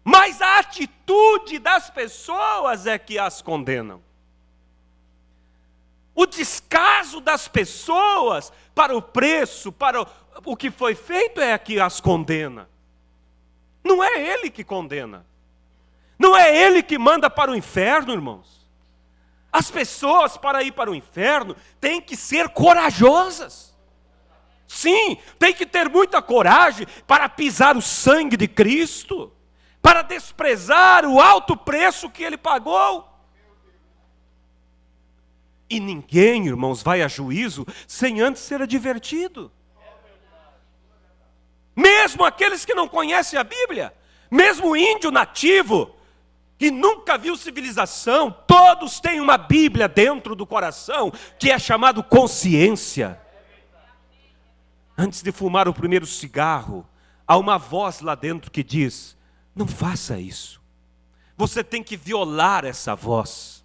Mas a atitude das pessoas é que as condenam. O descaso das pessoas para o preço, para o que foi feito é que as condena. Não é ele que condena. Não é ele que manda para o inferno, irmãos. As pessoas para ir para o inferno têm que ser corajosas. Sim, tem que ter muita coragem para pisar o sangue de Cristo, para desprezar o alto preço que ele pagou. E ninguém, irmãos, vai a juízo sem antes ser advertido. Mesmo aqueles que não conhecem a Bíblia, mesmo o índio nativo, que nunca viu civilização, todos têm uma Bíblia dentro do coração, que é chamado consciência. Antes de fumar o primeiro cigarro, há uma voz lá dentro que diz: não faça isso. Você tem que violar essa voz.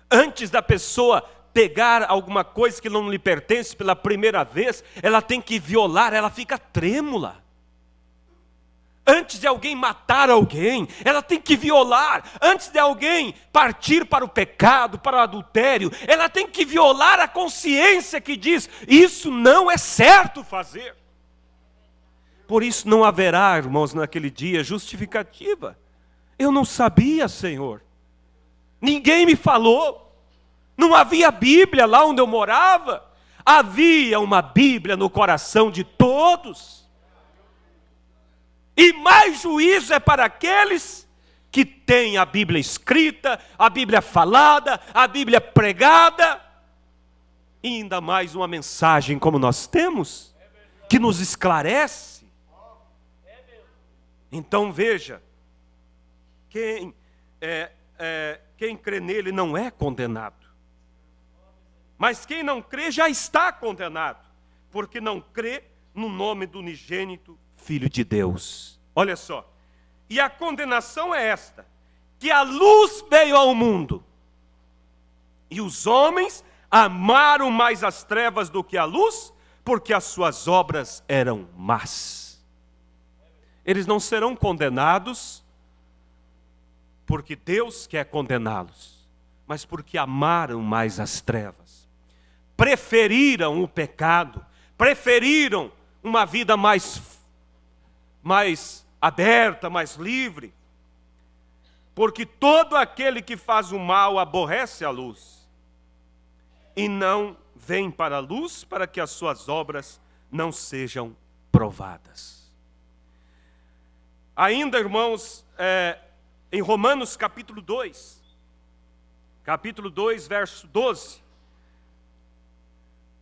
Antes da pessoa pegar alguma coisa que não lhe pertence pela primeira vez, ela tem que violar, ela fica trêmula. Antes de alguém matar alguém, ela tem que violar. Antes de alguém partir para o pecado, para o adultério, ela tem que violar a consciência que diz: isso não é certo fazer. Por isso não haverá, irmãos, naquele dia justificativa. Eu não sabia, Senhor. Ninguém me falou. Não havia Bíblia lá onde eu morava. Havia uma Bíblia no coração de todos. E mais juízo é para aqueles que têm a Bíblia escrita, a Bíblia falada, a Bíblia pregada. E ainda mais uma mensagem como nós temos, que nos esclarece. Então veja, quem crê nele não é condenado. Mas quem não crê já está condenado, porque não crê no nome do unigênito Filho de Deus. Olha só. E a condenação é esta: que a luz veio ao mundo, e os homens amaram mais as trevas do que a luz, porque as suas obras eram más. Eles não serão condenados porque Deus quer condená-los, mas porque amaram mais as trevas. Preferiram o pecado, preferiram uma vida mais aberta, mais livre. Porque todo aquele que faz o mal aborrece a luz, e não vem para a luz para que as suas obras não sejam provadas. Ainda, irmãos, em Romanos capítulo 2, verso 12.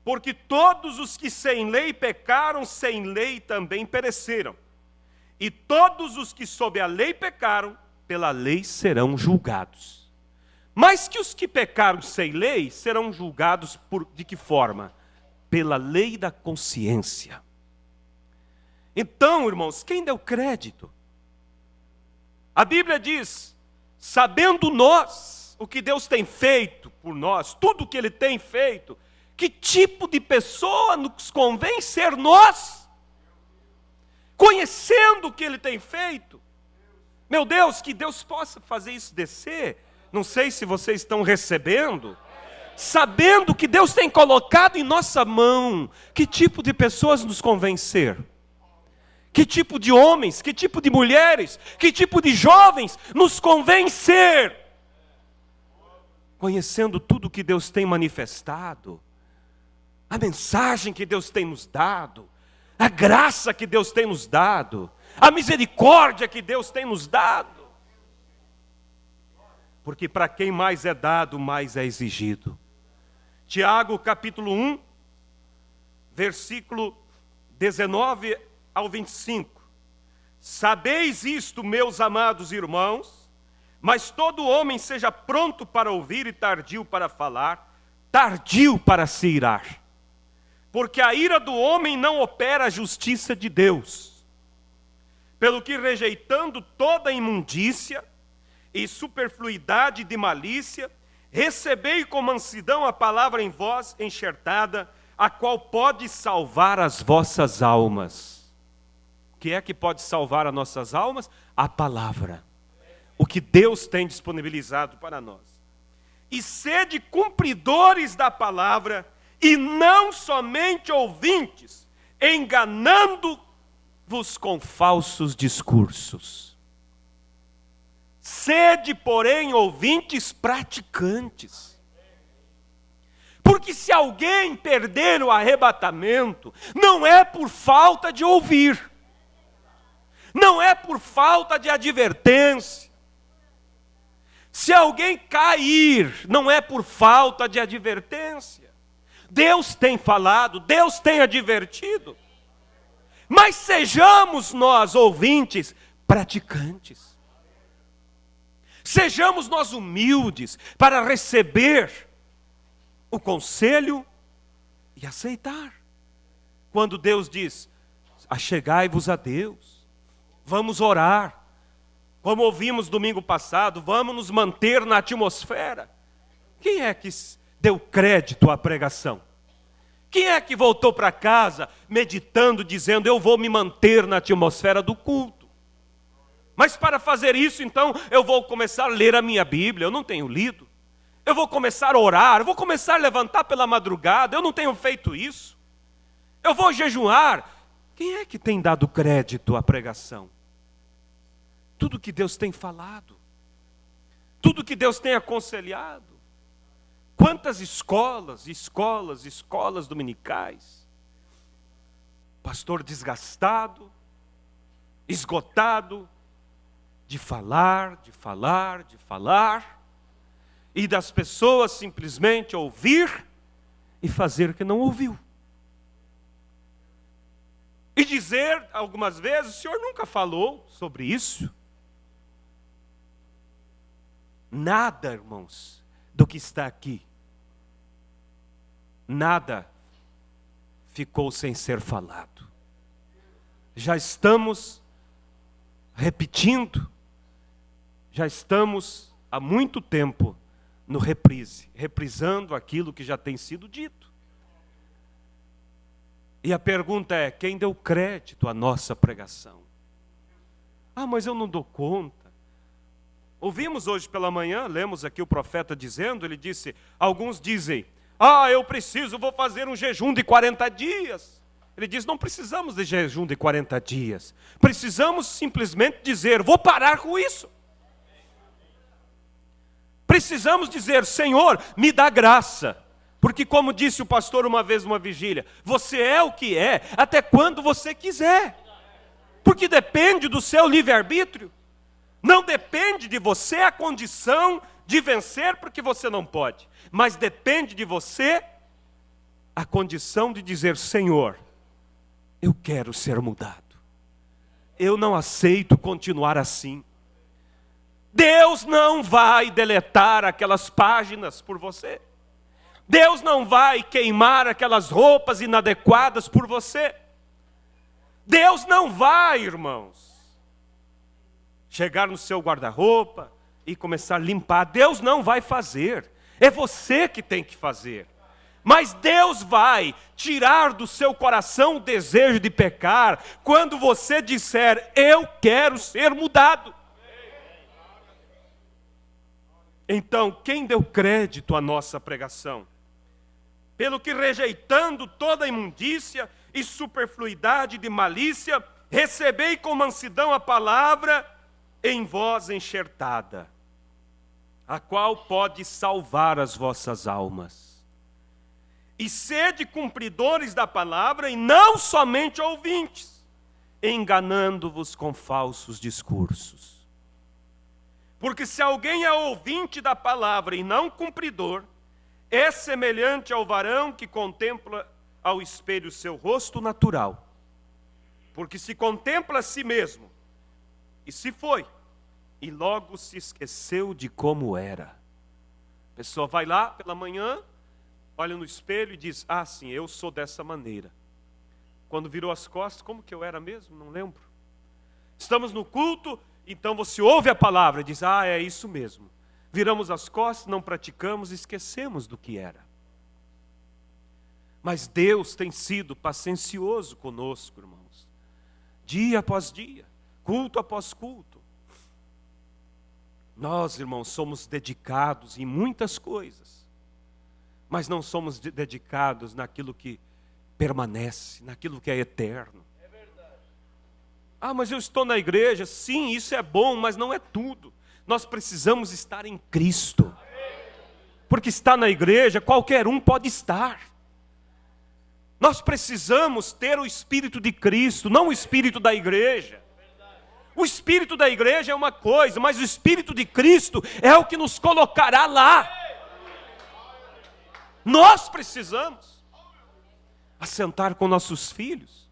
Porque todos os que sem lei pecaram, sem lei também pereceram. E todos os que sob a lei pecaram, pela lei serão julgados. Mas que os que pecaram sem lei serão julgados de que forma? Pela lei da consciência. Então, irmãos, quem deu crédito? A Bíblia diz: sabendo nós o que Deus tem feito por nós, tudo o que Ele tem feito, que tipo de pessoa nos convém ser nós? Conhecendo o que Ele tem feito. Meu Deus, que Deus possa fazer isso descer. Não sei se vocês estão recebendo. Sabendo que Deus tem colocado em nossa mão, que tipo de pessoas nos convém ser? Que tipo de homens, que tipo de mulheres, que tipo de jovens nos convém ser? Conhecendo tudo que Deus tem manifestado, a mensagem que Deus tem nos dado, a graça que Deus tem nos dado, a misericórdia que Deus tem nos dado. Porque para quem mais é dado, mais é exigido. Tiago capítulo 1, versículo 19 ao 25. Sabeis isto, meus amados irmãos, mas todo homem seja pronto para ouvir e tardio para falar, tardio para se irar. Porque a ira do homem não opera a justiça de Deus. Pelo que, rejeitando toda imundícia e superfluidade de malícia, recebei com mansidão a palavra em vós enxertada, a qual pode salvar as vossas almas. O que é que pode salvar as nossas almas? A palavra. O que Deus tem disponibilizado para nós. E sede cumpridores da palavra, e não somente ouvintes, enganando-vos com falsos discursos. Sede, porém, ouvintes praticantes. Porque se alguém perder o arrebatamento, não é por falta de ouvir, não é por falta de advertência. Se alguém cair, não é por falta de advertência. Deus tem falado, Deus tem advertido. Mas sejamos nós, ouvintes, praticantes. Sejamos nós humildes para receber o conselho e aceitar. Quando Deus diz: achegai-vos a Deus, vamos orar. Como ouvimos domingo passado, vamos nos manter na atmosfera. Quem é que deu crédito à pregação? Quem é que voltou para casa meditando, dizendo: eu vou me manter na atmosfera do culto? Mas para fazer isso, então, eu vou começar a ler a minha Bíblia. Eu não tenho lido. Eu vou começar a orar. Eu vou começar a levantar pela madrugada. Eu não tenho feito isso. Eu vou jejuar. Quem é que tem dado crédito à pregação? Tudo que Deus tem falado. Tudo que Deus tem aconselhado. Quantas escolas dominicais. Pastor desgastado, esgotado, de falar, e das pessoas simplesmente ouvir e fazer que não ouviu. E dizer algumas vezes: o senhor nunca falou sobre isso. Nada, irmãos, do que está aqui, nada ficou sem ser falado. Já estamos repetindo, já estamos há muito tempo no reprisando aquilo que já tem sido dito. E a pergunta é, quem deu crédito à nossa pregação? Ah, mas eu não dou conta. Ouvimos hoje pela manhã, lemos aqui o profeta dizendo, ele disse, alguns dizem, vou fazer um jejum de 40 dias. Ele diz, não precisamos de jejum de 40 dias. Precisamos simplesmente dizer, vou parar com isso. Precisamos dizer, Senhor, me dá graça. Porque como disse o pastor uma vez numa vigília, você é o que é, até quando você quiser. Porque depende do seu livre-arbítrio. Não depende de você a condição de vencer, porque você não pode. Mas depende de você a condição de dizer, Senhor, eu quero ser mudado. Eu não aceito continuar assim. Deus não vai deletar aquelas páginas por você. Deus não vai queimar aquelas roupas inadequadas por você. Deus não vai, irmãos, chegar no seu guarda-roupa e começar a limpar. Deus não vai fazer. É você que tem que fazer. Mas Deus vai tirar do seu coração o desejo de pecar quando você disser, eu quero ser mudado. Então, quem deu crédito à nossa pregação? Pelo que rejeitando toda imundícia e superfluidade de malícia, recebei com mansidão a palavra em vós enxertada, a qual pode salvar as vossas almas. E sede cumpridores da palavra e não somente ouvintes, enganando-vos com falsos discursos. Porque se alguém é ouvinte da palavra e não cumpridor, é semelhante ao varão que contempla ao espelho seu rosto natural. Porque se contempla a si mesmo, e se foi, e logo se esqueceu de como era. A pessoa vai lá pela manhã, olha no espelho e diz, sim, eu sou dessa maneira. Quando virou as costas, como que eu era mesmo? Não lembro. Estamos no culto, então você ouve a palavra e diz, é isso mesmo. Viramos as costas, não praticamos, esquecemos do que era. Mas Deus tem sido paciencioso conosco, irmãos. Dia após dia, culto após culto. Nós, irmãos, somos dedicados em muitas coisas, mas não somos dedicados naquilo que permanece, naquilo que é eterno. É verdade. Mas eu estou na igreja, sim, isso é bom, mas não é tudo. Nós precisamos estar em Cristo. Porque estar na igreja, qualquer um pode estar. Nós precisamos ter o Espírito de Cristo, não o Espírito da igreja. O Espírito da igreja é uma coisa, mas o Espírito de Cristo é o que nos colocará lá. Nós precisamos assentar com nossos filhos,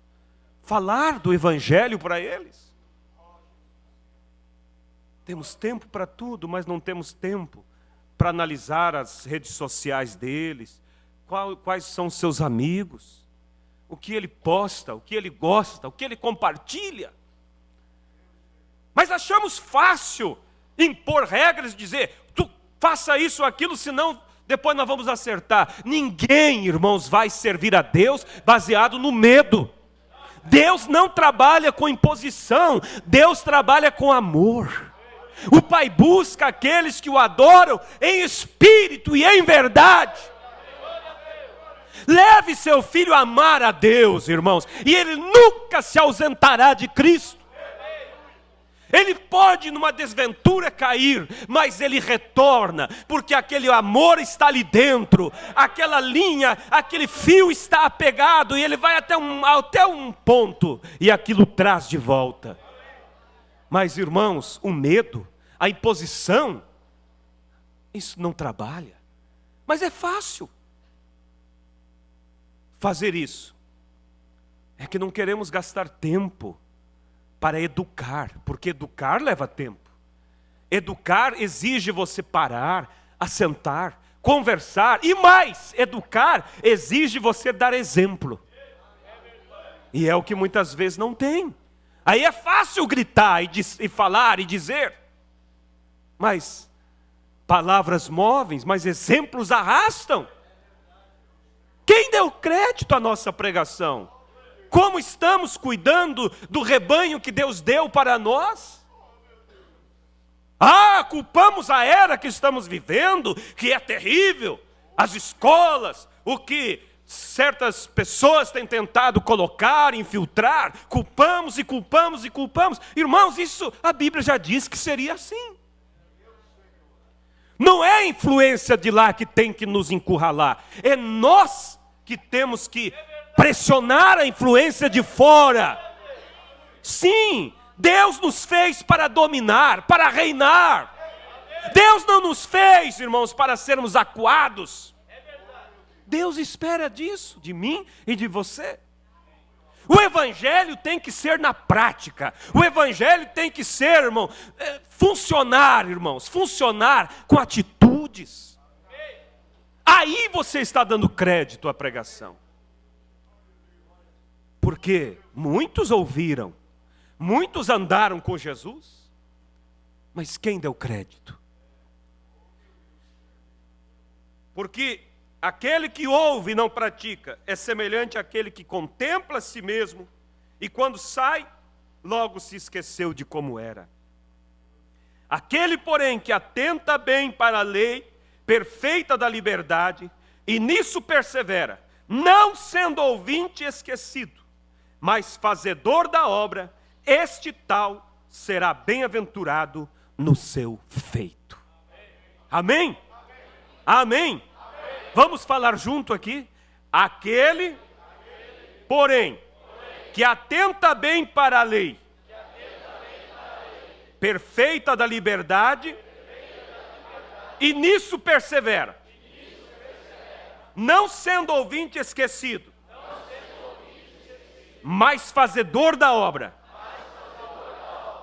falar do Evangelho para eles. Temos tempo para tudo, mas não temos tempo para analisar as redes sociais deles, quais são os seus amigos, o que ele posta, o que ele gosta, o que ele compartilha. Mas achamos fácil impor regras e dizer, tu faça isso ou aquilo, senão depois nós vamos acertar. Ninguém, irmãos, vai servir a Deus baseado no medo. Deus não trabalha com imposição, Deus trabalha com amor. O Pai busca aqueles que o adoram em espírito e em verdade. Leve seu filho a amar a Deus, irmãos, e ele nunca se ausentará de Cristo. Ele pode numa desventura cair, mas ele retorna, porque aquele amor está ali dentro, aquela linha, aquele fio está apegado, e ele vai até um ponto, e aquilo traz de volta. Mas, irmãos, o medo, a imposição, isso não trabalha. Mas é fácil fazer isso. É que não queremos gastar tempo para educar, porque educar leva tempo. Educar exige você parar, assentar, conversar, e mais, educar exige você dar exemplo. E é o que muitas vezes não tem. Aí é fácil gritar e falar e dizer, mas palavras movem, mas exemplos arrastam. Quem deu crédito à nossa pregação? Como estamos cuidando do rebanho que Deus deu para nós? Culpamos a era que estamos vivendo, que é terrível, as escolas, o que certas pessoas têm tentado colocar, infiltrar, culpamos e culpamos e culpamos. Irmãos, isso a Bíblia já diz que seria assim. Não é a influência de lá que tem que nos encurralar, é nós que temos que pressionar a influência de fora. Sim, Deus nos fez para dominar, para reinar. Deus não nos fez, irmãos, para sermos acuados. Deus espera disso, de mim e de você. O evangelho tem que ser na prática. O evangelho tem que ser, irmão, funcionar, irmãos, funcionar com atitudes. Aí você está dando crédito à pregação. Porque muitos ouviram, muitos andaram com Jesus, mas quem deu crédito? Porque aquele que ouve e não pratica é semelhante àquele que contempla a si mesmo e quando sai, logo se esqueceu de como era. Aquele, porém, que atenta bem para a lei perfeita da liberdade e nisso persevera, não sendo ouvinte esquecido, mas fazedor da obra, este tal será bem-aventurado no seu feito. Amém? Amém? Vamos falar junto aqui? Aquele, porém, que atenta bem para a lei, perfeita da liberdade, e nisso persevera, não sendo ouvinte esquecido, mas fazedor da obra,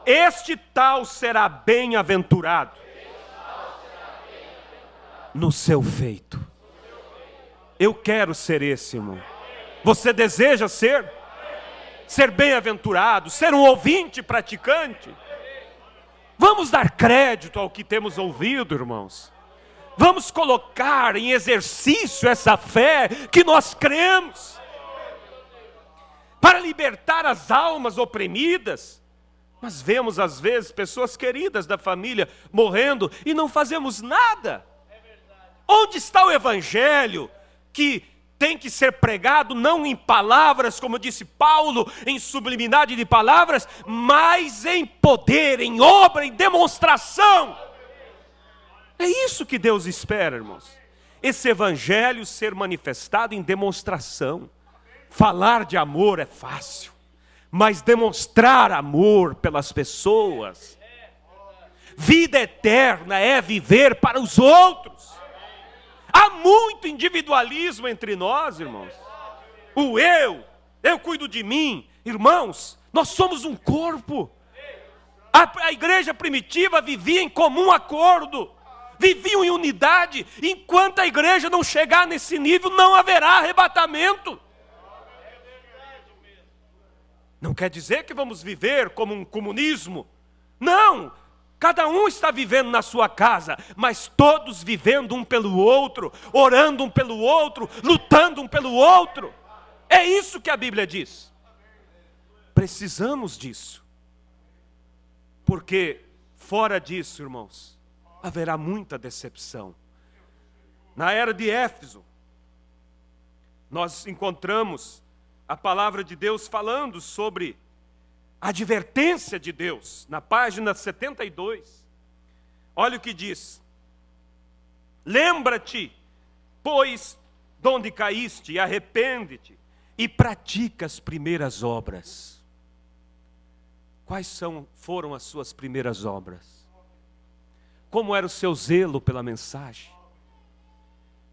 este tal será bem-aventurado no seu feito. Eu quero ser esse, irmão. Você deseja ser? Ser bem-aventurado, ser um ouvinte praticante? Vamos dar crédito ao que temos ouvido, irmãos. Vamos colocar em exercício essa fé que nós cremos, para libertar as almas oprimidas. Mas vemos às vezes pessoas queridas da família morrendo e não fazemos nada. Onde está o evangelho que tem que ser pregado não em palavras, como disse Paulo, em sublimidade de palavras, mas em poder, em obra, em demonstração? É isso que Deus espera, irmãos. Esse evangelho ser manifestado em demonstração. Falar de amor é fácil, mas demonstrar amor pelas pessoas. Vida eterna é viver para os outros. Há muito individualismo entre nós, irmãos. O eu cuido de mim. Irmãos, nós somos um corpo. A igreja primitiva vivia em comum acordo, viviam em unidade. Enquanto a igreja não chegar nesse nível, não haverá arrebatamento. Não quer dizer que vamos viver como um comunismo. Não, cada um está vivendo na sua casa, mas todos vivendo um pelo outro, orando um pelo outro, lutando um pelo outro. É isso que a Bíblia diz. Precisamos disso. Porque fora disso, irmãos, haverá muita decepção. Na era de Éfeso, nós encontramos a palavra de Deus falando sobre a advertência de Deus, na página 72. Olha o que diz: lembra-te, pois, de onde caíste, e arrepende-te, e pratica as primeiras obras. Quais foram as suas primeiras obras? Como era o seu zelo pela mensagem?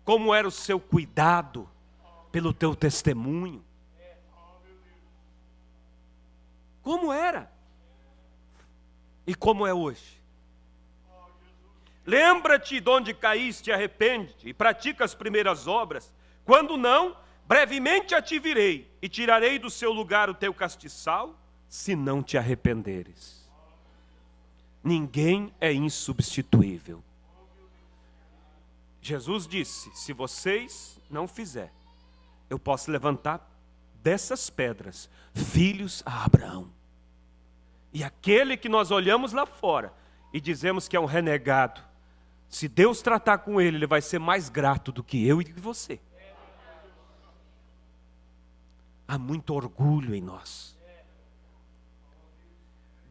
Como era o seu cuidado pelo teu testemunho? Como era? E como é hoje? Lembra-te de onde caíste, arrepende-te e pratica as primeiras obras. Quando não, brevemente a ti virei, e tirarei do seu lugar o teu castiçal, se não te arrependeres. Ninguém é insubstituível. Jesus disse, se vocês não fizerem, eu posso levantar dessas pedras filhos a Abraão. E aquele que nós olhamos lá fora e dizemos que é um renegado, se Deus tratar com ele, ele vai ser mais grato do que eu e que você. Há muito orgulho em nós.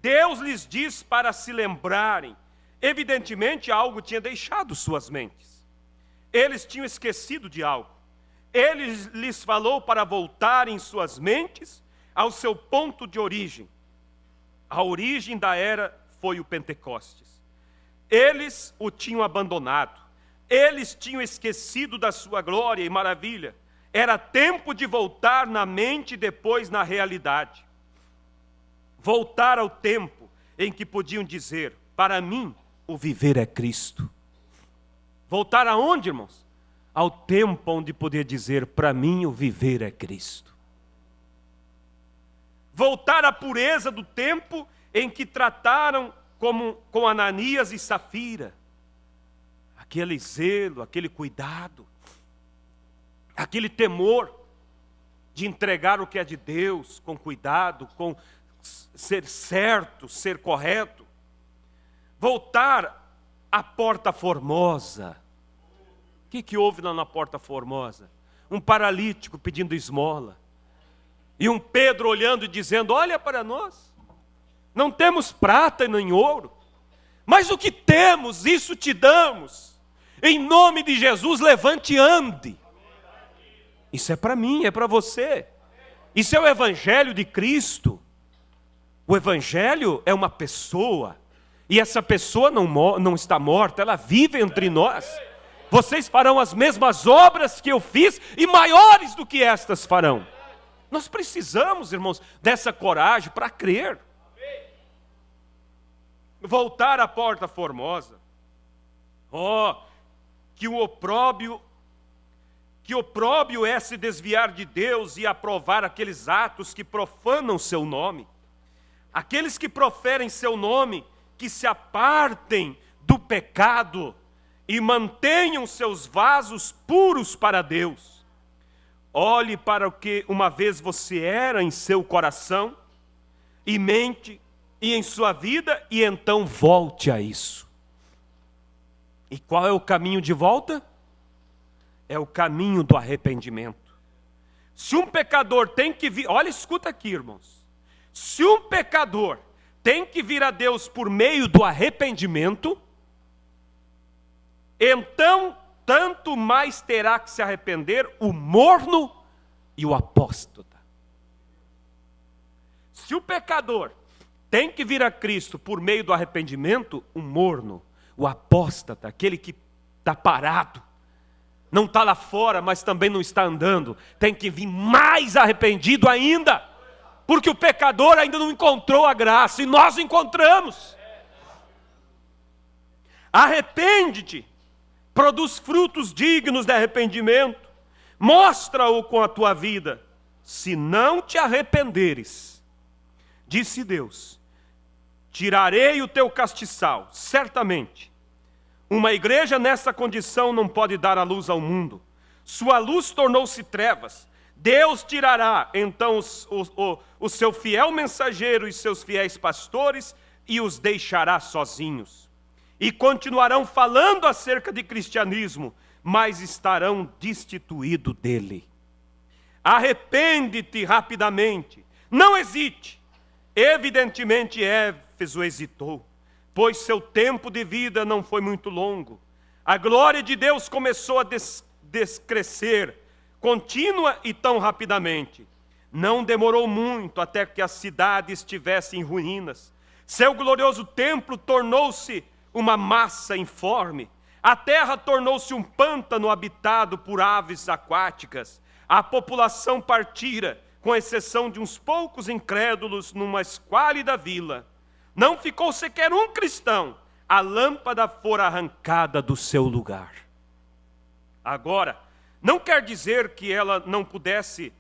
Deus lhes diz para se lembrarem. Evidentemente algo tinha deixado suas mentes. Eles tinham esquecido de algo. Ele lhes falou para voltarem suas mentes ao seu ponto de origem. A origem da era foi o Pentecostes. Eles o tinham abandonado. Eles tinham esquecido da sua glória e maravilha. Era tempo de voltar na mente e depois na realidade. Voltar ao tempo em que podiam dizer, para mim, o viver é Cristo. Voltar aonde, irmãos? Ao tempo onde poder dizer, para mim, o viver é Cristo. Voltar à pureza do tempo em que trataram com Ananias e Safira. Aquele zelo, aquele cuidado, aquele temor de entregar o que é de Deus com cuidado, com ser certo, ser correto. Voltar à Porta Formosa. O que houve lá na Porta Formosa? Um paralítico pedindo esmola. E um Pedro olhando e dizendo, olha para nós. Não temos prata nem ouro, mas o que temos, isso te damos. Em nome de Jesus, levante e ande. Isso é para mim, é para você. Isso é o Evangelho de Cristo. O Evangelho é uma pessoa. E essa pessoa não está morta, ela vive entre nós. Vocês farão as mesmas obras que eu fiz e maiores do que estas farão. Nós precisamos, irmãos, dessa coragem para crer. Voltar à Porta Formosa. Que opróbio é se desviar de Deus e aprovar aqueles atos que profanam seu nome. Aqueles que proferem seu nome, que se apartem do pecado e mantenham seus vasos puros para Deus. Olhe para o que uma vez você era em seu coração e mente e em sua vida, e então volte a isso. E qual é o caminho de volta? É o caminho do arrependimento. Se um pecador tem que vir, olha, escuta aqui, irmãos. Se um pecador tem que vir a Deus por meio do arrependimento, então tanto mais terá que se arrepender o morno e o apóstata. Se o pecador tem que vir a Cristo por meio do arrependimento, o morno, o apóstata, aquele que está parado, não está lá fora, mas também não está andando, tem que vir mais arrependido ainda, porque o pecador ainda não encontrou a graça, e nós encontramos. Arrepende-te, produz frutos dignos de arrependimento, mostra-o com a tua vida. Se não te arrependeres, disse Deus, tirarei o teu castiçal, certamente. Uma igreja nessa condição não pode dar a luz ao mundo. Sua luz tornou-se trevas. Deus tirará então o seu fiel mensageiro e seus fiéis pastores e os deixará sozinhos. E continuarão falando acerca de cristianismo, mas estarão destituídos dele. Arrepende-te rapidamente, não hesite. Evidentemente Éfeso hesitou, pois seu tempo de vida não foi muito longo. A glória de Deus começou a descrescer, contínua e tão rapidamente. Não demorou muito até que a cidade estivesse em ruínas. Seu glorioso templo tornou-se uma massa informe. A terra tornou-se um pântano habitado por aves aquáticas. A população partira, com exceção de uns poucos incrédulos, numa esquálida vila. Não ficou sequer um cristão. A lâmpada fora arrancada do seu lugar. Agora, Não quer dizer que ela não pudesse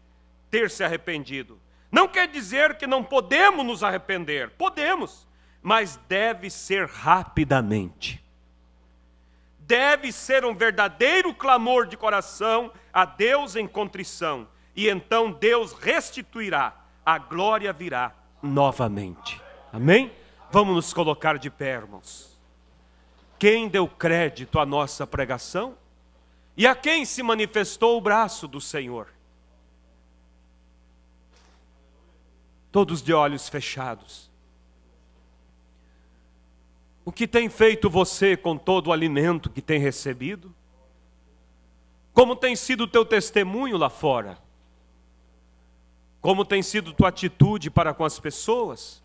ter se arrependido. Não quer dizer que não podemos nos arrepender. Podemos, mas deve ser rapidamente. Deve ser um verdadeiro clamor de coração a Deus em contrição. E então Deus restituirá, a glória virá novamente. Amém? Vamos nos colocar de pé, irmãos. Quem deu crédito à nossa pregação? E a quem se manifestou o braço do Senhor? Todos de olhos fechados. O que tem feito você com todo o alimento que tem recebido? Como tem sido o teu testemunho lá fora? Como tem sido tua atitude para com as pessoas?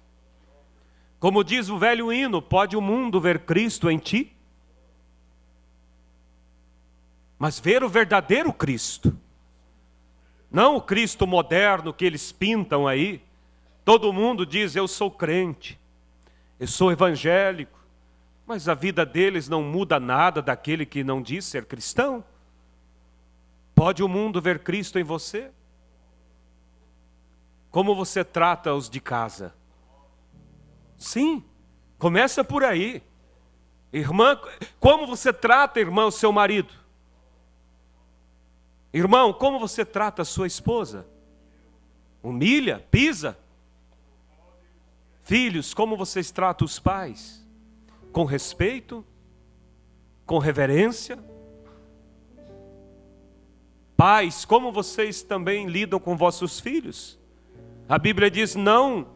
Como diz o velho hino, pode o mundo ver Cristo em ti? Mas ver o verdadeiro Cristo. Não o Cristo moderno que eles pintam aí. Todo mundo diz, eu sou crente, eu sou evangélico. Mas a vida deles não muda nada daquele que não diz ser cristão. Pode o mundo ver Cristo em você? Como você trata os de casa? Sim, começa por aí. Irmã, como você trata, irmã, o seu marido? Irmão, como você trata a sua esposa? Humilha, pisa? Filhos, como vocês tratam os pais? Com respeito? Com reverência? Pais, como vocês também lidam com vossos filhos? A Bíblia diz, não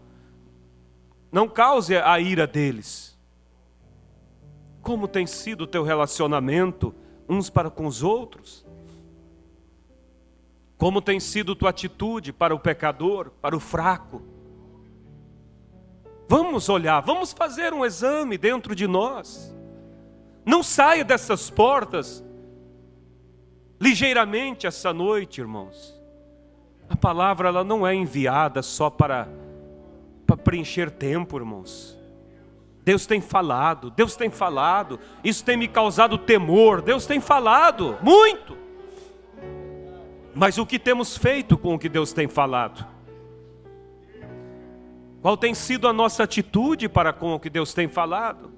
cause a ira deles. Como tem sido o teu relacionamento uns para com os outros? Como tem sido tua atitude para o pecador, para o fraco? Vamos olhar, vamos fazer um exame dentro de nós. Não saia dessas portas ligeiramente essa noite, irmãos. A palavra ela não é enviada só para preencher tempo, irmãos. Deus tem falado, isso tem me causado temor, Deus tem falado, muito. Mas o que temos feito com o que Deus tem falado? Qual tem sido a nossa atitude para com o que Deus tem falado?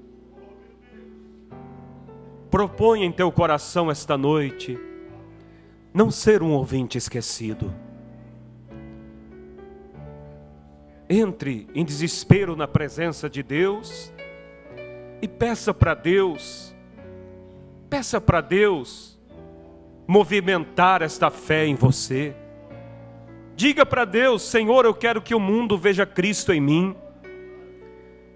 Proponha em teu coração esta noite, não ser um ouvinte esquecido. Entre em desespero na presença de Deus e peça para Deus movimentar esta fé em você. Diga para Deus, Senhor, eu quero que o mundo veja Cristo em mim.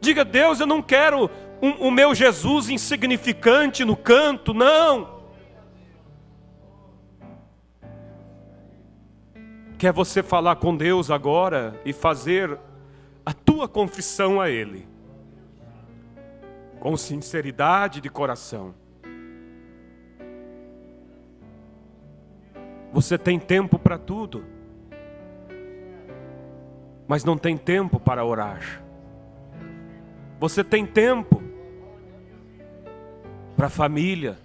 Diga, Deus, eu não quero o meu Jesus insignificante no canto, não. Quer você falar com Deus agora e fazer a tua confissão a Ele, com sinceridade de coração. Você tem tempo para tudo, mas não tem tempo para orar. Você tem tempo para a família,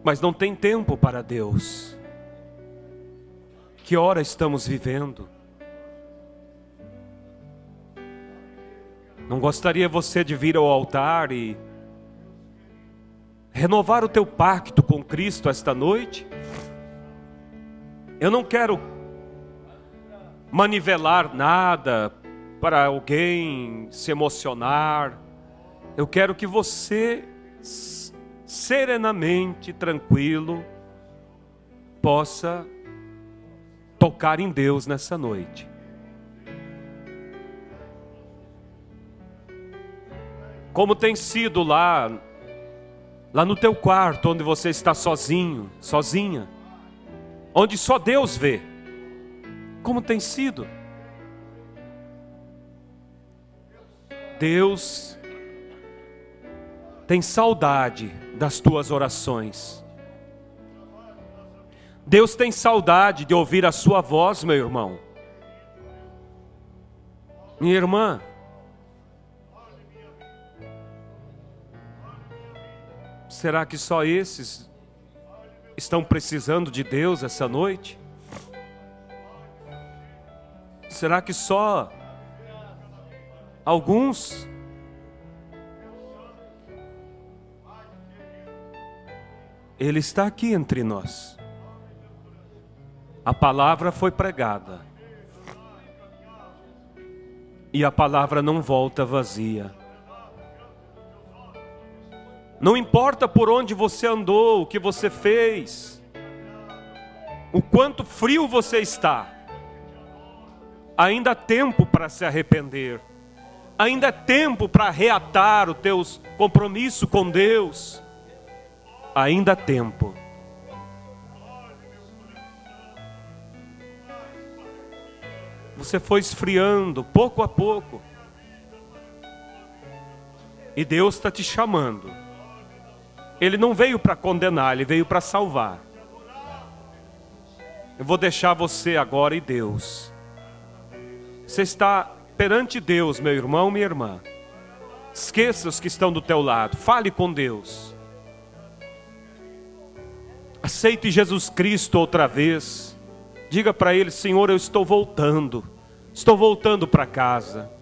mas não tem tempo para Deus. Que hora estamos vivendo? Não gostaria você de vir ao altar e renovar o teu pacto com Cristo esta noite? Eu não quero manivelar nada para alguém se emocionar. Eu quero que você serenamente, tranquilo, possa tocar em Deus nessa noite. Como tem sido lá no teu quarto, onde você está sozinho, sozinha, onde só Deus vê. Como tem sido? Deus tem saudade das tuas orações. Deus tem saudade de ouvir a sua voz, meu irmão. Minha irmã. Será que só esses estão precisando de Deus essa noite? Será que só alguns? Ele está aqui entre nós. A palavra foi pregada. E a palavra não volta vazia. Não importa por onde você andou, o que você fez, o quanto frio você está, ainda há tempo para se arrepender. Ainda é tempo para reatar o teu compromisso com Deus. Ainda há tempo. Você foi esfriando pouco a pouco. E Deus está te chamando. Ele não veio para condenar, Ele veio para salvar. Eu vou deixar você agora e Deus. Você está perante Deus, meu irmão, minha irmã. Esqueça os que estão do teu lado. Fale com Deus. Aceite Jesus Cristo outra vez. Diga para Ele: Senhor, eu estou voltando. Estou voltando para casa.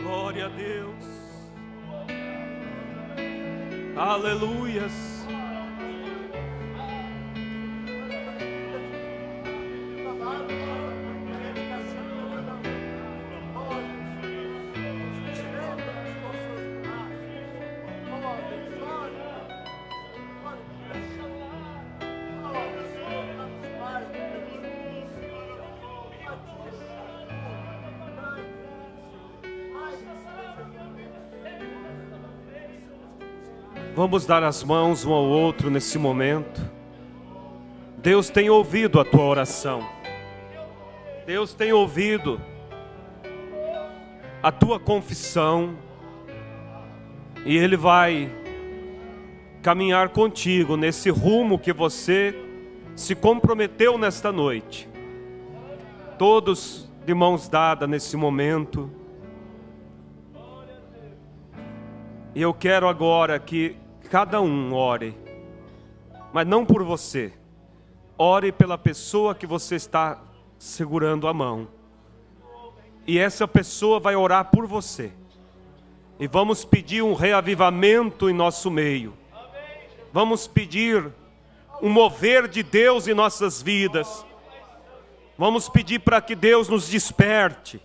Glória a Deus. Aleluias. Vamos dar as mãos um ao outro nesse momento. Deus tem ouvido a tua oração. Deus tem ouvido a tua confissão. E Ele vai caminhar contigo nesse rumo que você se comprometeu nesta noite. Todos de mãos dadas nesse momento. E eu quero agora que cada um ore, mas não por você. Ore pela pessoa que você está segurando a mão. E essa pessoa vai orar por você. E vamos pedir um reavivamento em nosso meio. Vamos pedir um mover de Deus em nossas vidas. Vamos pedir para que Deus nos desperte,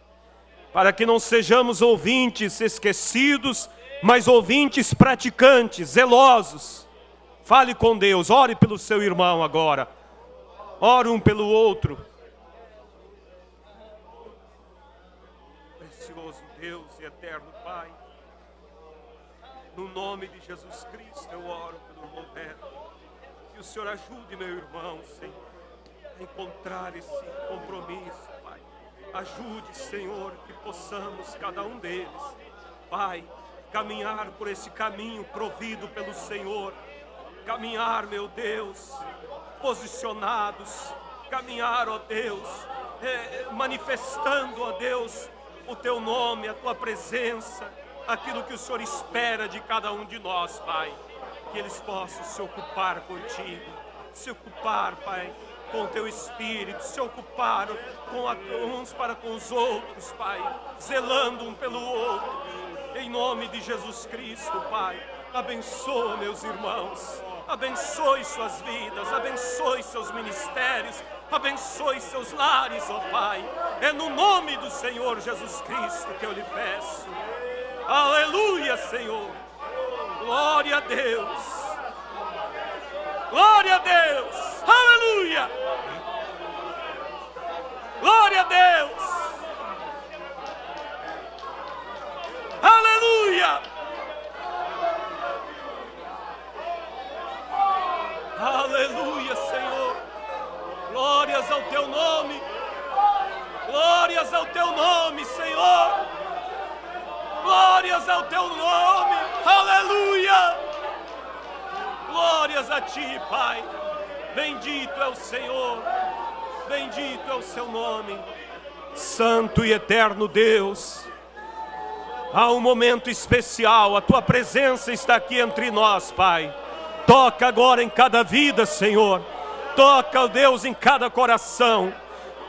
para que não sejamos ouvintes esquecidos, mas ouvintes praticantes, zelosos. Fale com Deus, ore pelo seu irmão agora. Ore um pelo outro. Precioso Deus e eterno Pai, no nome de Jesus Cristo eu oro pelo Roberto. Que o Senhor ajude meu irmão, Senhor, a encontrar esse compromisso, Pai. Ajude, Senhor, que possamos, cada um deles, Pai, caminhar por esse caminho provido pelo Senhor. Caminhar, meu Deus, posicionados. Caminhar, ó Deus, manifestando, ó Deus, o Teu nome, a Tua presença, aquilo que o Senhor espera de cada um de nós, Pai. Que eles possam se ocupar contigo, se ocupar, Pai, com o Teu Espírito, se ocupar uns para com os outros, Pai, zelando um pelo outro. Em nome de Jesus Cristo, Pai, abençoa meus irmãos, abençoe suas vidas, abençoe seus ministérios, abençoe seus lares, ó Pai. É no nome do Senhor Jesus Cristo que eu lhe peço. Aleluia, Senhor. Glória a Deus. Glória a Deus. Aleluia. Glória a Deus. Aleluia! Aleluia, Senhor! Glórias ao Teu nome! Glórias ao Teu nome, Senhor! Glórias ao Teu nome! Aleluia! Glórias a Ti, Pai! Bendito é o Senhor! Bendito é o Seu nome! Santo e eterno Deus! Há um momento especial, a Tua presença está aqui entre nós, Pai. Toca agora em cada vida, Senhor. Toca, ó Deus, em cada coração.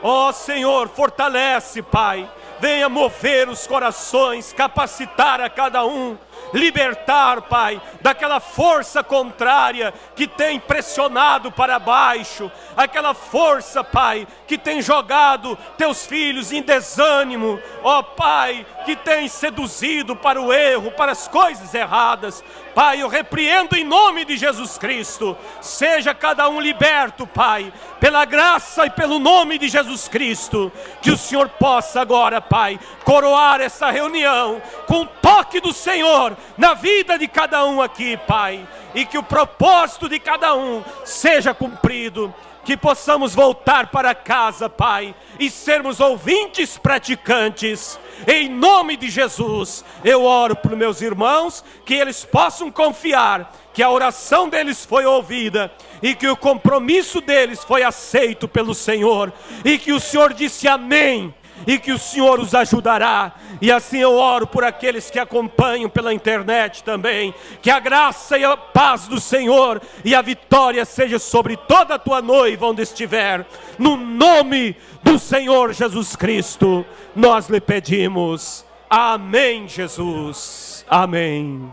Ó Senhor, fortalece, Pai. Venha mover os corações, capacitar a cada um. Libertar, Pai, daquela força contrária que tem pressionado para baixo, aquela força, Pai, que tem jogado Teus filhos em desânimo, ó Pai, que tem seduzido para o erro, para as coisas erradas. Pai, eu repreendo em nome de Jesus Cristo. Seja cada um liberto, Pai, pela graça e pelo nome de Jesus Cristo. Que o Senhor possa agora, Pai, coroar essa reunião com o toque do Senhor na vida de cada um aqui, Pai. E que o propósito de cada um seja cumprido. Que possamos voltar para casa, Pai, e sermos ouvintes praticantes. Em nome de Jesus, eu oro por meus irmãos, que eles possam confiar que a oração deles foi ouvida e que o compromisso deles foi aceito pelo Senhor, e que o Senhor disse amém, e que o Senhor os ajudará. E assim eu oro por aqueles que acompanham pela internet também, que a graça e a paz do Senhor e a vitória seja sobre toda a tua noiva onde estiver, no nome do Senhor Jesus Cristo nós lhe pedimos, Amém, Jesus. Amém.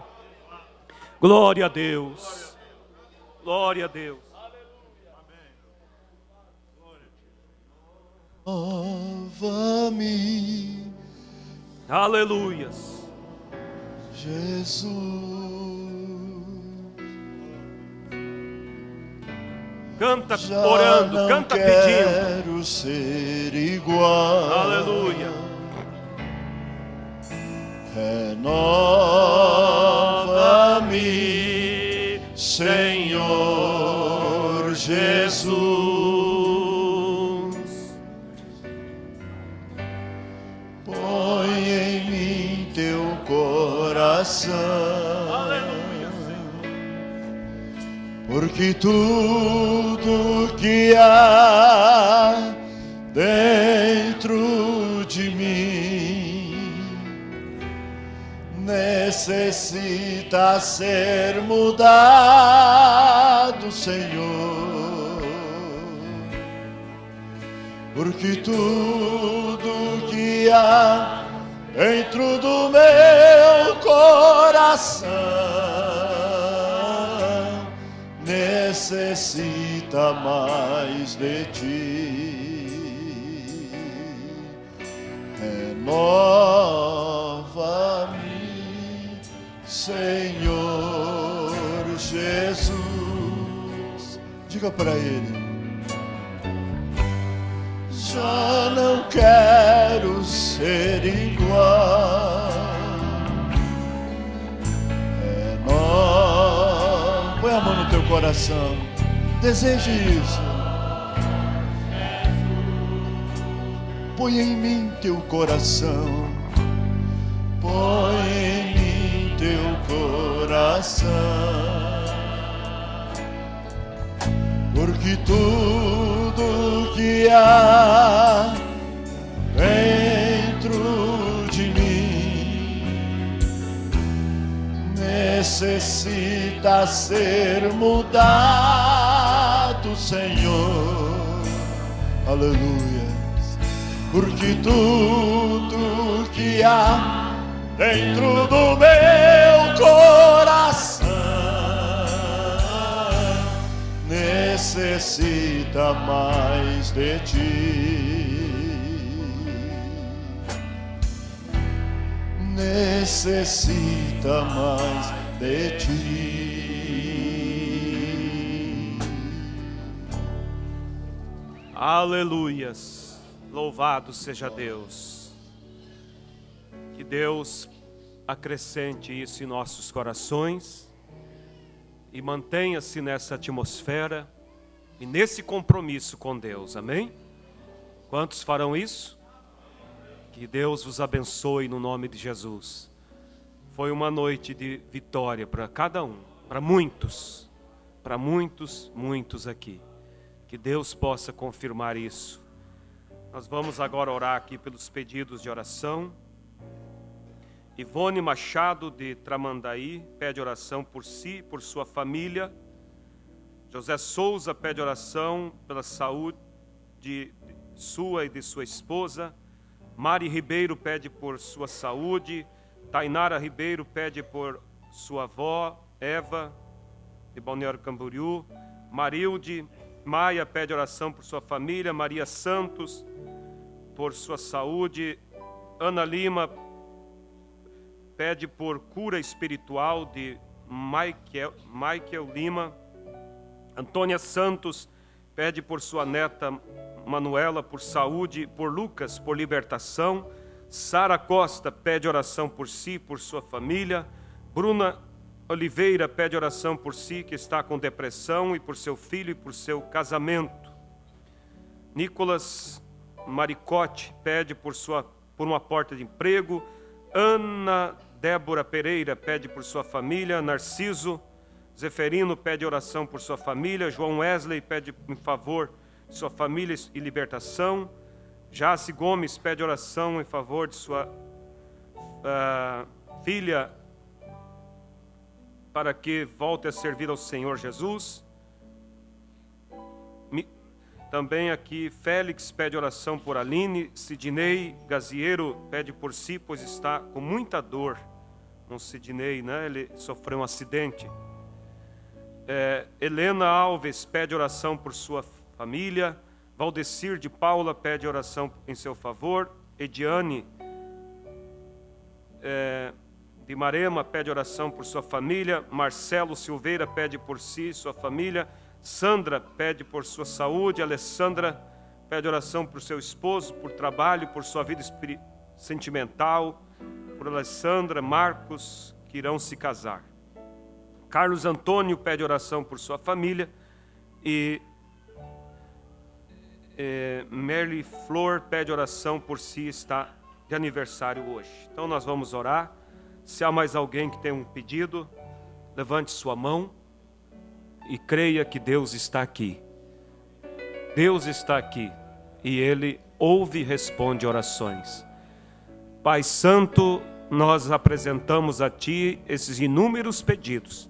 Glória a Deus. Glória a Deus. Salva-me, Aleluias. Jesus. Canta Já orando, não canta pedindo. quero ser igual. Aleluia. Renova-me, Senhor Jesus. Põe em mim teu coração. Aleluia, Porque tudo que há dentro de mim necessita ser mudado, Senhor. Porque tudo que há dentro do meu coração necessita mais de ti. Renova-me, Senhor Jesus. Diga para ele: já não quero ser igual. Põe a mão no teu coração. Deseje isso. Põe em mim teu coração. Põe em mim teu coração. Porque tudo que há dentro de mim necessita ser mudado, Senhor. Aleluia. Porque tudo que há dentro do meu coração necessita mais de ti. Necessita mais de ti. Aleluias. Louvado seja Deus. Que Deus acrescente isso em nossos corações e mantenha-se nessa atmosfera e nesse compromisso com Deus. Amém? Quantos farão isso? Que Deus vos abençoe no nome de Jesus. Foi uma noite de vitória para cada um, para muitos, muitos aqui. Que Deus possa confirmar isso. Nós vamos agora orar aqui pelos pedidos de oração. Ivone Machado de Tramandaí pede oração por si, por sua família. José Souza pede oração pela saúde sua e de sua esposa. Mari Ribeiro pede por sua saúde. Tainara Ribeiro pede por sua avó, Eva, de Balneário Camboriú. Marilde Maia pede oração por sua família. Maria Santos, por sua saúde. Ana Lima pede por cura espiritual de Michael Lima. Antônia Santos pede por sua neta Manuela por saúde, por Lucas por libertação. Sara Costa pede oração por si, por sua família. Bruna Oliveira pede oração por si, que está com depressão, e por seu filho e por seu casamento. Nicolas Maricote pede por uma porta de emprego. Ana Débora Pereira pede por sua família. Narciso Zeferino pede oração por sua família. João Wesley pede em favor de sua família e libertação. Jace Gomes pede oração em favor de sua filha, para que volte a servir ao Senhor Jesus. Também aqui Félix pede oração por Aline. Sidney Gaziero pede por si, pois está com muita dor. Um Sidney, né? Ele sofreu um acidente. Helena Alves pede oração por sua família. Valdecir de Paula pede oração em seu favor. Ediane de Marema pede oração por sua família. Marcelo Silveira pede por si e sua família. Sandra pede por sua saúde. Alessandra pede oração por seu esposo, por trabalho, por sua vida sentimental. Por Alessandra, Marcos, que irão se casar. Carlos Antônio pede oração por sua família. E Merly Flor pede oração por si, está de aniversário hoje. Então nós vamos orar. Se há mais alguém que tem um pedido, levante sua mão e creia que Deus está aqui. Deus está aqui e Ele ouve e responde orações. Pai Santo, nós apresentamos a Ti esses inúmeros pedidos,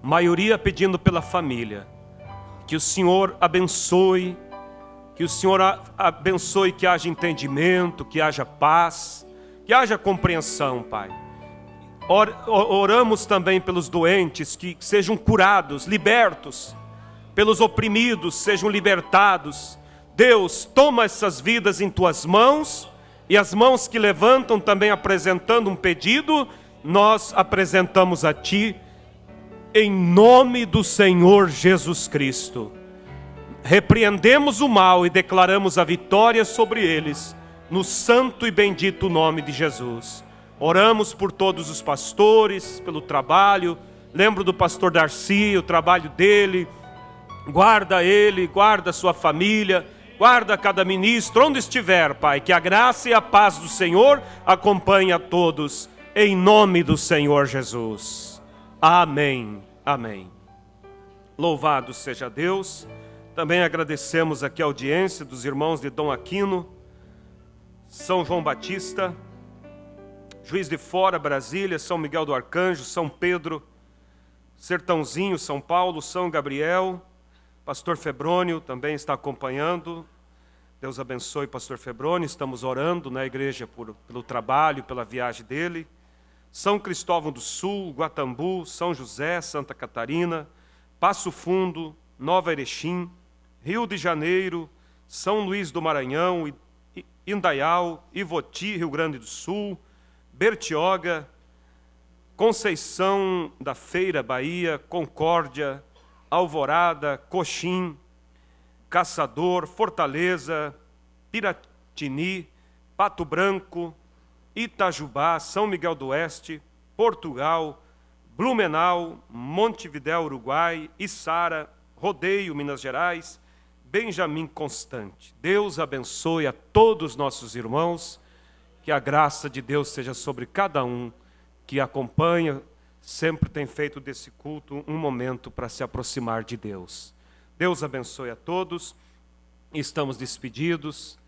maioria pedindo pela família. Que o Senhor abençoe, que o Senhor abençoe, que haja entendimento, que haja paz, que haja compreensão, Pai. Oramos também pelos doentes, que sejam curados, libertos, pelos oprimidos, sejam libertados. Deus, toma essas vidas em Tuas mãos, e as mãos que levantam também apresentando um pedido, nós apresentamos a Ti, em nome do Senhor Jesus Cristo. Repreendemos o mal e declaramos a vitória sobre eles, no santo e bendito nome de Jesus. Oramos por todos os pastores, pelo trabalho. Lembro do pastor Darcy, o trabalho dele. Guarda ele, guarda sua família, guarda cada ministro, onde estiver, Pai. Que a graça e a paz do Senhor acompanhe a todos, em nome do Senhor Jesus. Amém, amém. Louvado seja Deus. Também agradecemos aqui a audiência dos irmãos de Dom Aquino, São João Batista, Juiz de Fora, Brasília, São Miguel do Arcanjo, São Pedro, Sertãozinho, São Paulo, São Gabriel. Pastor Febrônio também está acompanhando. Deus abençoe Pastor Febrônio. Estamos orando na igreja pelo trabalho, pela viagem dele. São Cristóvão do Sul, Guatambu, São José, Santa Catarina, Passo Fundo, Nova Erechim, Rio de Janeiro, São Luís do Maranhão, Indaial, Ivoti, Rio Grande do Sul, Bertioga, Conceição da Feira, Bahia, Concórdia, Alvorada, Coxim, Caçador, Fortaleza, Piratini, Pato Branco, Itajubá, São Miguel do Oeste, Portugal, Blumenau, Montevidéu, Uruguai, Içara, Rodeio, Minas Gerais, Benjamim Constante. Deus abençoe a todos os nossos irmãos, que a graça de Deus seja sobre cada um que acompanha, sempre tem feito desse culto um momento para se aproximar de Deus. Deus abençoe a todos, estamos despedidos,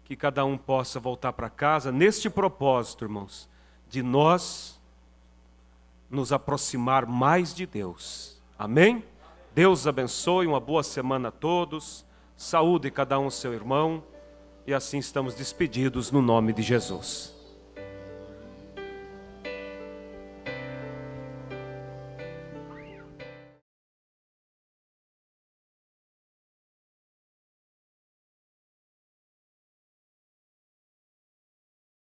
que cada um possa voltar para casa, neste propósito, irmãos, de nós nos aproximar mais de Deus. Amém? Deus abençoe, uma boa semana a todos, saúde cada um seu irmão, e assim estamos despedidos no nome de Jesus.